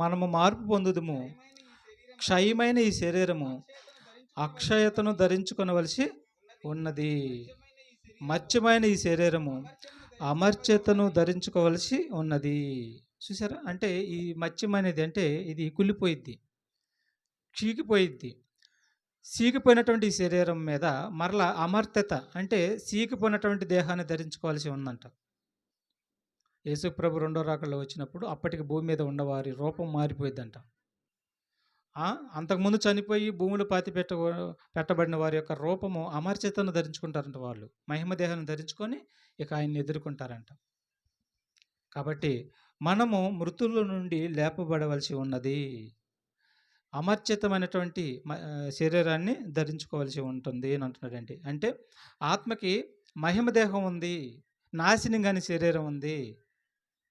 మనము మార్పు పొందుదుము. క్షయమైన ఈ శరీరము అక్షయతను ధరించుకొనవలసి ఉన్నది, మత్స్యమైన ఈ శరీరము అమర్త్యతను ధరించుకోవలసి ఉన్నది. చూసారా, అంటే ఈ మత్స్యమైనది అంటే ఇది కుళ్ళిపోయిద్ది, చీకిపోయిద్ది. సీకిపోయినటువంటి ఈ శరీరం మీద మరలా అమర్త్యత అంటే సీకిపోయినటువంటి దేహాన్ని ధరించుకోవాల్సి ఉందంట. యేసు ప్రభు రెండో రాకడలో వచ్చినప్పుడు అప్పటికి భూమి మీద ఉన్నవారి రూపం మారిపోయిద్దంట. ఆ! అంతకుముందు చనిపోయి భూమిలో పెట్టబడిన వారి యొక్క రూపము అమర్త్యతను ధరించుకుంటారంట వాళ్ళు. మహిమ దేహాన్ని ధరించుకొని ఇక ఆయన్ని ఎదుర్కొంటారంట. కాబట్టి మనము మృతుల నుండి లేపబడవలసి ఉన్నది. అమర్చితమైనటువంటి శరీరాన్ని ధరించుకోవాల్సి ఉంటుంది అని అంటున్నాడండి. అంటే ఆత్మకి మహిమ దేహం ఉంది, నాశనం కాని శరీరం ఉంది.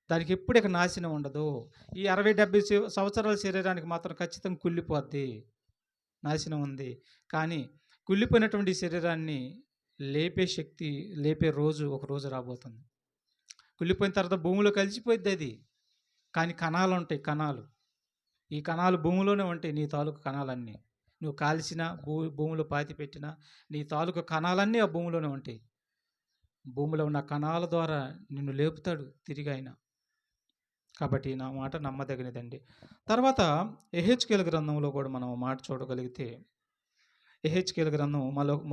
దానికి ఎప్పుడు ఇక నాశనం ఉండదు. ఈ 60-70 సంవత్సరాల శరీరానికి మాత్రం ఖచ్చితంగా కుళ్ళిపోద్ది, నాశనం ఉంది. కానీ కుళ్ళిపోయినటువంటి శరీరాన్ని లేపే శక్తి, లేపే రోజు ఒక రోజు రాబోతుంది. కుళ్ళిపోయిన తర్వాత భూమిలో కలిసిపోద్ది అది. కానీ కణాలు ఉంటాయి, కణాలు. ఈ కణాలు భూమిలోనే ఉంటాయి. నీ తాలూకు కణాలన్నీ నువ్వు కాల్చినా, భూమిలో పాతి పెట్టినా నీ తాలూకు కణాలన్నీ ఆ భూమిలోనే ఉంటాయి. భూమిలో ఉన్న కణాల ద్వారా నిన్ను లేపుతాడు తిరిగి ఆయన. కాబట్టి నా మాట నమ్మదగినదండి. తర్వాత యెహెజ్కేలు గ్రంథంలో కూడా మనం మాట చూడగలిగితే, యెహెజ్కేలు గ్రంథం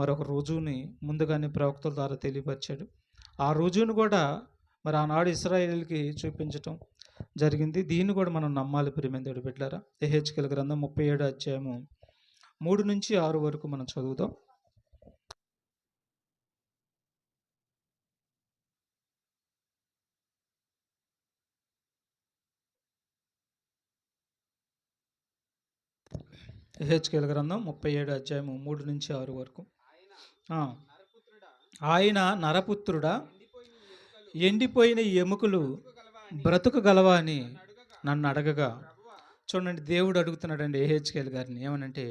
మరొక రుజువుని ముందుగానే ప్రవక్తల ద్వారా తెలియపరిచాడు. ఆ రుజువును కూడా మరి ఆనాడు ఇశ్రాయేలుకి చూపించటం జరిగింది. దీన్ని కూడా మనం నమ్మాలి ప్రియమైన బిడ్డలారా. యెహెజ్కేలు గ్రంథం 37 అధ్యాయము 3-6 వరకు మనం చదువుదాం. యెహెజ్కేలు గ్రంథం 37 అధ్యాయము 3-6 వరకు. ఆయన నరపుత్రుడా, ఎండిపోయిన ఎముకలు బ్రతుకగలవా అని నన్ను అడగగా. చూడండి, దేవుడు అడుగుతున్నాడండి యెహెజ్కేలు గారిని. ఏమనంటే,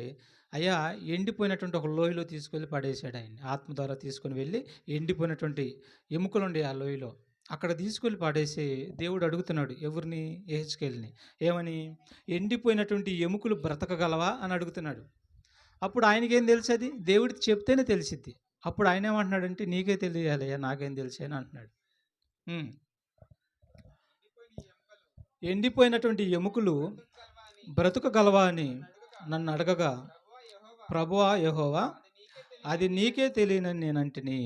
అయ్యా, ఎండిపోయినటువంటి ఒక లోయలో తీసుకెళ్ళి పడేశాడు ఆయన. ఆత్మ ద్వారా తీసుకొని వెళ్ళి ఎండిపోయినటువంటి ఎముకలు ఉండే ఆ లోయలో అక్కడ తీసుకెళ్ళి పడేసి దేవుడు అడుగుతున్నాడు ఎవరిని? యెహెజ్కేలుని. ఏమని? ఎండిపోయినటువంటి ఎముకలు బ్రతకగలవా అని అడుగుతున్నాడు. అప్పుడు ఆయనకేం తెలుసు? అది దేవుడికి చెప్తేనే తెలిసిద్ది. అప్పుడు ఆయన ఏమంటున్నాడంటే, నీకే తెలియాలయ్యా, నాకేం తెలుసు అని అంటున్నాడు. ఎండిపోయినటువంటి ఎముకలు బ్రతుకగలవా అని నన్ను అడగగా, ప్రభువా యెహోవా, అది నీకే తెలియనని నేనంటిని.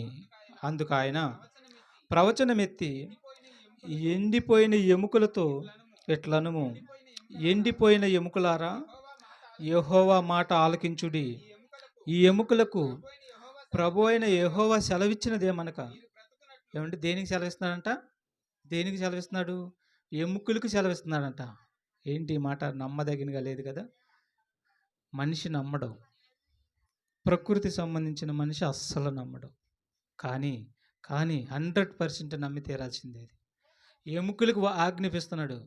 అందుకు ఆయన ప్రవచనమెత్తి, ఎండిపోయిన ఎముకలతో ఎట్లనుము, ఎండిపోయిన ఎముకలారా, యెహోవా మాట ఆలకించుడి. ఈ ఎముకలకు ప్రభు అయిన యెహోవా సెలవిచ్చినదేమనక. ఏమంటే దేనికి సెలవిస్తున్నాడంట? దేనికి సెలవిస్తున్నాడు? ఎముకలకు సెలవిస్తున్నాడంట. ఏంటి మాట నమ్మదగినగా లేదు కదా. మనిషి నమ్మడం, ప్రకృతి సంబంధించిన మనిషి అస్సలు నమ్మడం. కానీ 100% నమ్మి తీరాల్సిందే. అది ఎముకలకు ఆజ్ఞాపిస్తున్నాడు.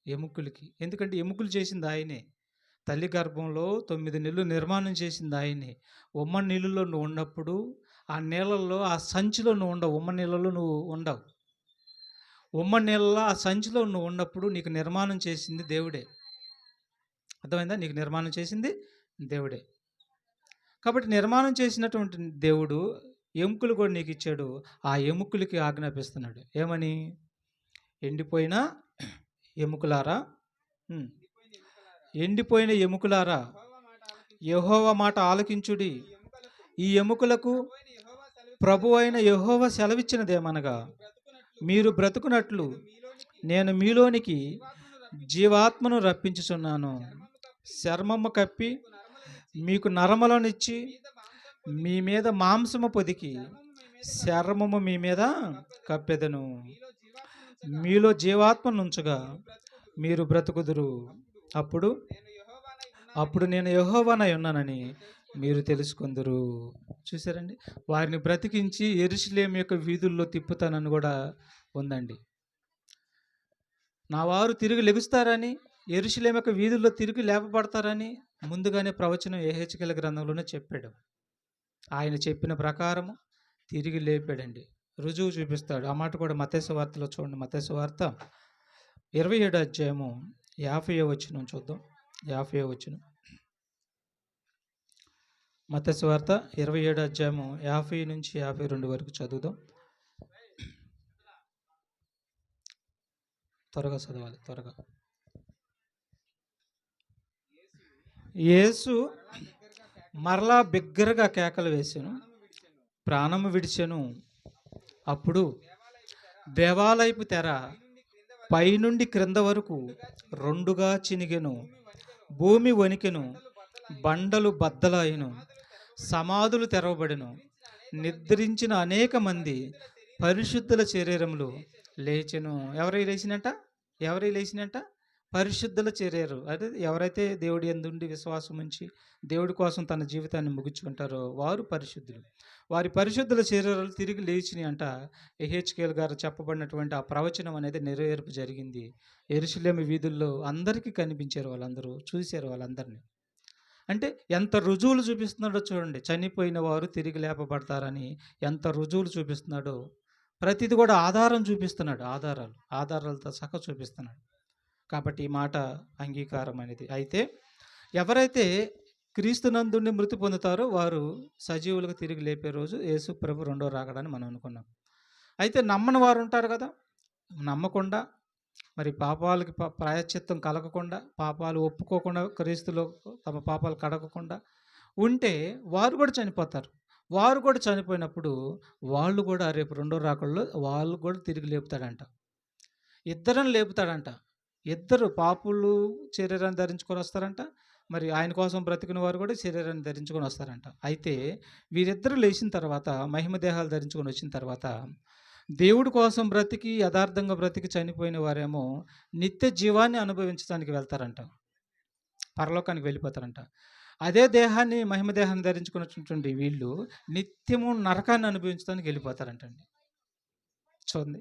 ఎముకలకి. ఎందుకంటే ఎముకలు చేసింది ఆయనే. తల్లి గర్భంలో 9 నెలలు నిర్మాణం చేసింది ఆయనే. ఉమ్మ నీళ్ళలో నువ్వు ఉన్నప్పుడు ఆ నీళ్ళల్లో, ఆ సంచిలో నువ్వు ఉండవు. ఉమ్మ నీళ్ళలో నువ్వు ఉండవు. ఉమ్మ నీళ్ళలో ఆ సంచిలో నువ్వు ఉన్నప్పుడు నీకు నిర్మాణం చేసింది దేవుడే. అర్థమైందా? నీకు నిర్మాణం చేసింది దేవుడే. కాబట్టి నిర్మాణం చేసినటువంటి దేవుడు ఎముకలు కూడా నీకు ఇచ్చాడు. ఆ ఎముకలకి ఆజ్ఞాపిస్తున్నాడు. ఏమని? ఎండిపోయిన ఎముకలారా, ఎండిపోయిన ఎముకలారా, యెహోవా మాట ఆలకించుడి. ఈ ఎముకలకు ప్రభు అయిన యెహోవా సెలవిచ్చినదేమనగా, మీరు బ్రతుకున్నట్లు నేను మీలోనికి జీవాత్మను రప్పించుచున్నాను. చర్మము కప్పి మీకు నరములనిచ్చి, మీ మీద మాంసము పొదికి చర్మము మీ మీద కప్పెదను. మీలో జీవాత్మను ఉంచగా మీరు బ్రతుకుదురు. అప్పుడు నేను యెహోవానై ఉన్నానని మీరు తెలుసుకుందురు. చూసారండి, వారిని బ్రతికించి యెరూషలేము యొక్క వీధుల్లో తిప్పుతానని కూడా ఉందండి. నా వారు తిరిగి లెగుస్తారని, యెరూషలేము యొక్క వీధుల్లో తిరిగి లేపబడతారని ముందుగానే ప్రవచనం యెహెజ్కేలు గ్రంథంలోనే చెప్పాడు. ఆయన చెప్పిన ప్రకారము తిరిగి లేపాడండి. రుజువు చూపిస్తాడు. ఆ మాట కూడా మత్తయి సువార్తలో చూడండి. మత్తయి సువార్త 27 అధ్యాయము 50వ వచనం చూద్దాం. 50వ వచనం. మత్తయి సువార్త 27 అధ్యాయము 50-52 వరకు చదువుదాం. త్వరగా చదవాలి, త్వరగా. యేసు మరలా బిగ్గరగా కేకలు వేసెను, ప్రాణము విడిచెను. అప్పుడు దేవాలయపు తెర పైనుండి క్రింద వరకు రెండుగా చినిగెను. భూమి వణికెను, బండలు బద్దలాయెను, సమాధులు తెరవబడెను. నిద్రించిన అనేక మంది పరిశుద్ధుల శరీరములు లేచెను. ఎవరై లేచినట్ట? ఎవరై లేచినట్ట? పరిశుద్ధుల శరీరం. అదే ఎవరైతే దేవుడి యందుండి విశ్వాసం ఉంచి దేవుడి కోసం తన జీవితాన్ని ముగించుకుంటారో వారు పరిశుద్ధులు. వారి పరిశుద్ధుల శరీరాలు తిరిగి లేచినాయి అంట. యెహెజ్కేలు గారు చెప్పబడినటువంటి ఆ ప్రవచనం అనేది నెరవేర్పు జరిగింది. యెరూషలేము వీధుల్లో అందరికీ కనిపించారు, వాళ్ళందరూ చూశారు వాళ్ళందరినీ. అంటే ఎంత రుజువులు చూపిస్తున్నాడో చూడండి. చనిపోయిన వారు తిరిగి లేపబడతారని ఎంత రుజువులు చూపిస్తున్నాడో, ప్రతిది కూడా ఆధారం చూపిస్తున్నాడు. ఆధారాలతో సహా చూపిస్తున్నాడు. కాబట్టి ఈ మాట అంగీకారమైనది. అయితే ఎవరైతే క్రీస్తునందుండి మృతి పొందుతారో వారు సజీవులకు తిరిగి లేపే రోజు యేసు ప్రభు రెండో రాకడని మనం అనుకున్నాం. అయితే నమ్మని వారు ఉంటారు కదా, నమ్మకుండా మరి పాపాలకి ప్రాయశ్చిత్తం కలగకుండా, పాపాలు ఒప్పుకోకుండా, క్రీస్తులో తమ పాపాలు కడగకుండా ఉంటే వారు కూడా చనిపోతారు. వారు కూడా చనిపోయినప్పుడు వాళ్ళు కూడా రేపు రెండో రాకడలో వాళ్ళు కూడా తిరిగి లేపుతాడంట. ఇద్దరిని లేపుతాడంట. ఇద్దరు పాపులు శరీరాన్ని ధరించుకొని వస్తారంట. మరి ఆయన కోసం బ్రతికిన వారు కూడా శరీరాన్ని ధరించుకొని వస్తారంట. అయితే వీరిద్దరూ లేచిన తర్వాత, మహిమ దేహాలు ధరించుకొని వచ్చిన తర్వాత, దేవుడి కోసం బ్రతికి యథార్థంగా బ్రతికి చనిపోయిన వారేమో నిత్య జీవాన్ని అనుభవించడానికి వెళ్తారంట. పరలోకానికి వెళ్ళిపోతారంట. అదే దేహాన్ని, మహిమ దేహాన్ని ధరించుకున్నటువంటి వీళ్ళు నిత్యము నరకాన్ని అనుభవించడానికి వెళ్ళిపోతారంటండి. చూడండి.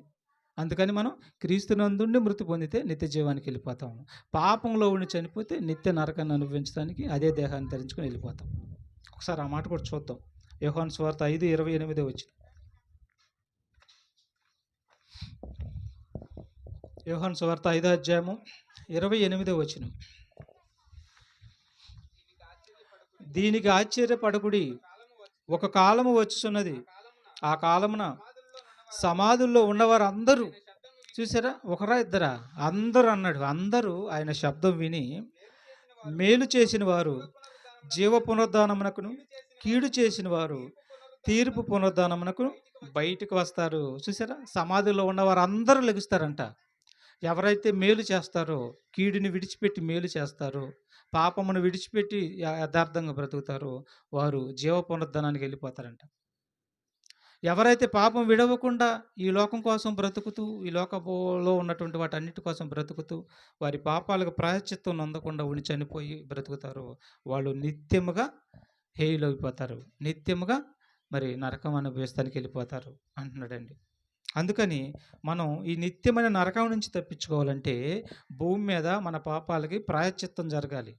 అందుకని మనం క్రీస్తునందుండి మృతి పొందితే నిత్య జీవానికి వెళ్ళిపోతాము. పాపంలో ఉండి చనిపోతే నిత్య నరకాన్ని అనుభవించడానికి అదే దేహాన్ని ధరించుకొని వెళ్ళిపోతాం. ఒకసారి ఆ మాట కూడా చూద్దాం. యోహాను సువార్త 5:28 వచ్చిన. యోహాను సువార్త 5:28 వచ్చిన. దీనికి ఆశ్చర్యపడకుడి, ఒక కాలము వచ్చుచున్నది, ఆ కాలమున సమాధుల్లో ఉన్నవారు అందరూ, చూసారా, ఒకరా ఇద్దరా, అందరూ అన్నాడు. అందరూ ఆయన శబ్దం విని మేలు చేసిన వారు జీవ పునరుద్ధానమునకును, కీడు చేసిన వారు తీర్పు పునరుద్ధానమునకు బయటకు వస్తారు. చూసారా, సమాధిలో ఉన్నవారు అందరూ లెగుస్తారంట. ఎవరైతే మేలు చేస్తారో, కీడుని విడిచిపెట్టి మేలు చేస్తారో, పాపమును విడిచిపెట్టి యథార్థంగా బ్రతుకుతారో వారు జీవ పునరుద్ధానానికి వెళ్ళిపోతారంట. ఎవరైతే పాపం విడవకుండా ఈ లోకం కోసం బ్రతుకుతూ, ఈ లోకంలో ఉన్నటువంటి వాటన్నిటి కోసం బ్రతుకుతూ, వారి పాపాలకు ప్రాయశ్చిత్తం నొందకుండా ఉండి చనిపోయి బ్రతుకుతారో వాళ్ళు నిత్యముగా హేయులైపోతారు. నిత్యముగా మరి నరకం అనుభవిస్తానికి వెళ్ళిపోతారు అంటున్నాడండి. అందుకని మనం ఈ నిత్యమైన నరకం నుంచి తప్పించుకోవాలంటే భూమి మీద మన పాపాలకి ప్రాయశ్చిత్తం జరగాలి.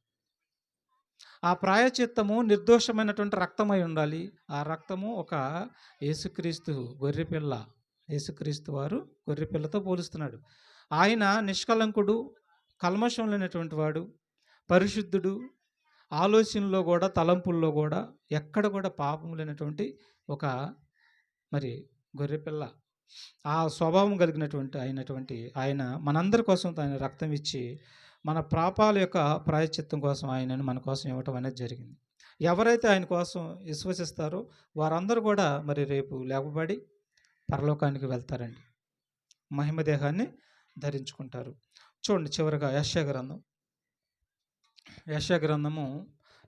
ఆ ప్రాయశ్చిత్తము నిర్దోషమైనటువంటి రక్తమై ఉండాలి. ఆ రక్తము ఒక యేసుక్రీస్తు గొర్రెపిల్ల. యేసుక్రీస్తు వారు గొర్రెపిల్లతో పోలుస్తున్నాడు. ఆయన నిష్కలంకుడు, కల్మషం లేనటువంటి వాడు, పరిశుద్ధుడు, ఆలోచనలో కూడా తలంపుల్లో కూడా ఎక్కడ కూడా పాపం లేనటువంటి ఒక మరి గొర్రెపిల్ల. ఆ స్వభావం కలిగినటువంటి ఆయన మనందరి కోసం ఆయన రక్తం ఇచ్చి మన పాపాల యొక్క ప్రాయశ్చిత్తం కోసం ఆయనను మన కోసం ఇవ్వటం అనేది జరిగింది. ఎవరైతే ఆయన కోసం విశ్వసిస్తారో వారందరూ కూడా మరి రేపు లేపబడి పరలోకానికి వెళ్తారండి. మహిమ దేహాన్ని ధరించుకుంటారు. చూడండి చివరిగా యెషయా గ్రంథము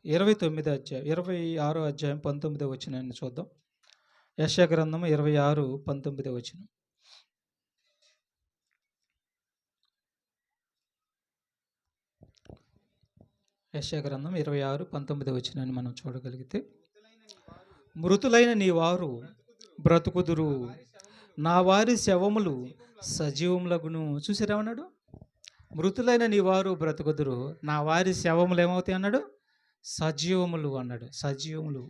26వ అధ్యాయం 19వ వచనాన్ని చూద్దాం. యెషయా గ్రంథము 26:19 వచనం. యెషయా గ్రంథం 26:19 వచనాన్ని మనం చూడగలిగితే, మృతులైన నీ వారు బ్రతుకుదురు, నా వారి శవములు సజీవములగును. చూసారేమన్నాడు? మృతులైన నీ వారు బ్రతుకుదురు, నా వారి శవములు ఏమవుతాయి అన్నాడు? సజీవములు అన్నాడు. సజీవములు.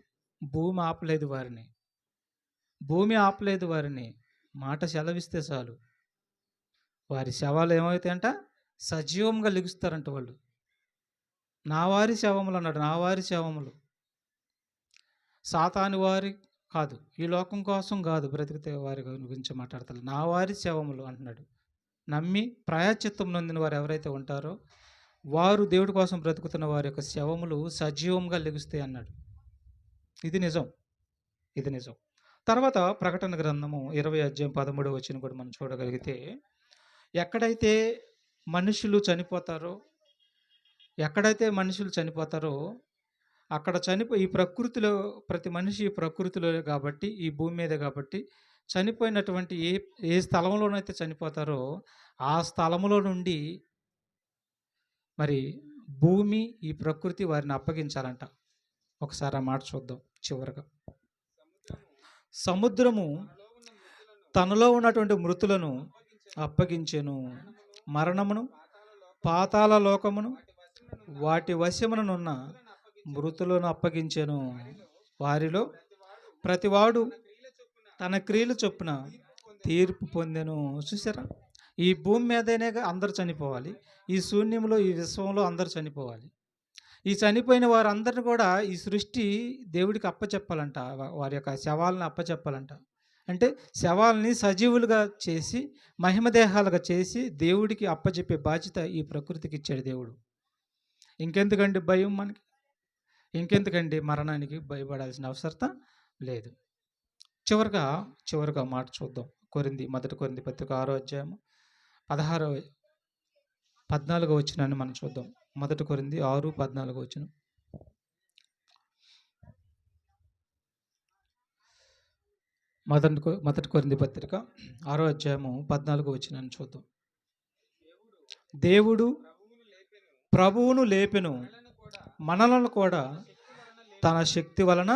భూమి ఆపలేదు వారిని. భూమి ఆపలేదు వారిని. మాట సెలవిస్తే చాలు వారి శవాలు ఏమవుతాయంట? సజీవంగా లెగుస్తారంట వాళ్ళు. నా వారి శవములు అన్నాడు. నా వారి శవములు. సాతాను వారి కాదు, ఈ లోకం కోసం కాదు, బ్రతికితే వారి గురించి మాట్లాడతారు. నా వారి శవములు అంటున్నాడు. నమ్మి ప్రాయశ్చిత్తం నొందిన వారు ఎవరైతే ఉంటారో వారు దేవుడి కోసం బ్రతుకుతున్న వారి యొక్క శవములు సజీవంగా లెగుస్తాయి అన్నాడు. ఇది నిజం. ఇది నిజం. తర్వాత ప్రకటన గ్రంథము 20:13 వచనం కూడా మనం చూడగలిగితే, ఎక్కడైతే మనుషులు చనిపోతారో, ఎక్కడైతే మనుషులు చనిపోతారో అక్కడ ఈ ప్రకృతిలో ప్రతి మనిషి ఈ ప్రకృతిలో కాబట్టి ఈ భూమి మీద కాబట్టి చనిపోయినటువంటి ఏ స్థలంలోనైతే చనిపోతారో ఆ స్థలంలో నుండి మరి భూమి ఈ ప్రకృతి వారిని అప్పగించాలంట. ఒకసారి ఆ మాట చూద్దాం చివరగా. సముద్రము తనలో ఉన్నటువంటి మృతులను అప్పగించెను, మరణమును పాతాళ లోకమును వాటి వశముననున్న మృతులను అప్పగించెను. వారిలో ప్రతివాడు తన క్రియలు చొప్పున తీర్పు పొందెను. చూసారా, ఈ భూమి మీదనే అందరూ చనిపోవాలి, ఈ శూన్యంలో ఈ విశ్వంలో అందరూ చనిపోవాలి. ఈ చనిపోయిన వారందరిని కూడా ఈ సృష్టి దేవుడికి అప్పచెప్పాలంట. వారి యొక్క శవాలను అప్పచెప్పాలంట. అంటే శవాల్ని సజీవులుగా చేసి మహిమదేహాలుగా చేసి దేవుడికి అప్పచెప్పే బాధ్యత ఈ ప్రకృతికి ఇచ్చాడు దేవుడు. ఇంకెందుకండి భయం మనకి? ఇంకెందుకండి మరణానికి భయపడాల్సిన అవసరం లేదు. చివరిగా మాట చూద్దాం. మొదటి కొరింథీ పత్రిక 6వ అధ్యాయం 14వ వచనాన్ని మనం చూద్దాం. మొదటి కొరింథీ 6:14 వచనం. మొదటి కొరింథీ పత్రిక 6వ అధ్యాయము 14వ వచనాన్ని చూద్దాం. దేవుడు ప్రభువును లేపెను, మనలను కూడా తన శక్తి వలన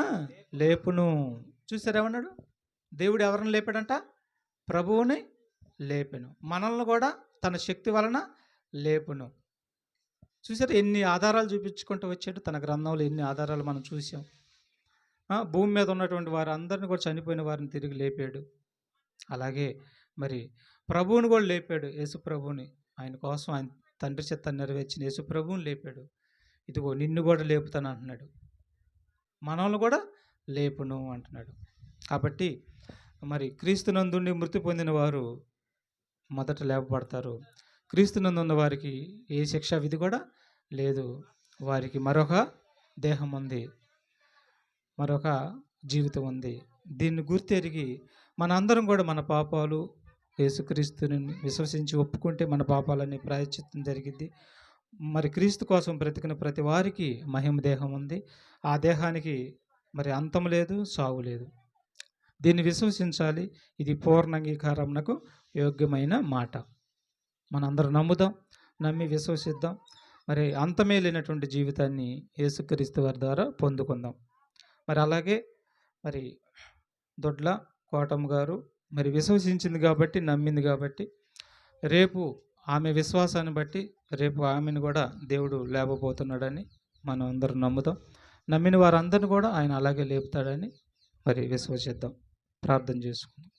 లేపును. చూసారు ఏమన్నాడు? దేవుడు ఎవరిని లేపాడంట? ప్రభువుని లేపెను, మనల్ని కూడా తన శక్తి వలన లేపును. చూసారు ఎన్ని ఆధారాలు చూపించుకుంటూ వచ్చాడు తన గ్రంథంలో. ఎన్ని ఆధారాలు మనం చూసాం. భూమి మీద ఉన్నటువంటి వారందరిని కూడా, చనిపోయిన వారిని తిరిగి లేపాడు. అలాగే మరి ప్రభువుని కూడా లేపాడు, యేసు ప్రభువుని. ఆయన కోసం ఆయన తండ్రి చిత్తాన్ని నెరవేర్చిన యేసు ప్రభువుని లేపాడు. ఇదిగో నిన్ను కూడా లేపుతాను అంటున్నాడు, మనల్ని కూడా లేపును అంటున్నాడు. కాబట్టి మరి క్రీస్తునందుండి మృతి పొందిన వారు మొదట లేపబడతారు. క్రీస్తునందున్న వారికి ఏ శిక్షా విధి కూడా లేదు. వారికి మరొక దేహం ఉంది, మరొక జీవితం ఉంది. దీన్ని గుర్తెరిగి మనందరం కూడా మన పాపాలు యేసుక్రీస్తుని విశ్వసించి ఒప్పుకుంటే మన పాపాలన్నీ ప్రాయశ్చిత్తం జరిగిద్ది. మరి క్రీస్తు కోసం బ్రతికిన ప్రతి వారికి మహిమ దేహం ఉంది. ఆ దేహానికి మరి అంతం లేదు, సావు లేదు. దీన్ని విశ్వసించాలి. ఇది పూర్ణాంగీకారమునకు యోగ్యమైన మాట. మనందరం నమ్ముదాం, నమ్మి విశ్వసిద్దాం. మరి అంతమే లేనటువంటి జీవితాన్ని యేసుక్రీస్తు వారి ద్వారా పొందుకుందాం. మరి అలాగే మరి దొడ్ల కోటమ్మ గారు మరి విశ్వసించింది కాబట్టి, నమ్మింది కాబట్టి, రేపు ఆమె విశ్వాసాన్ని బట్టి రేపు ఆమెను కూడా దేవుడు లేపబోతున్నాడని మనం అందరం నమ్ముదాం. నమ్మిన వారందరిని కూడా ఆయన అలాగే లేపుతాడని మరి విశ్వసిద్దాం. ప్రార్థన చేసుకుందాం.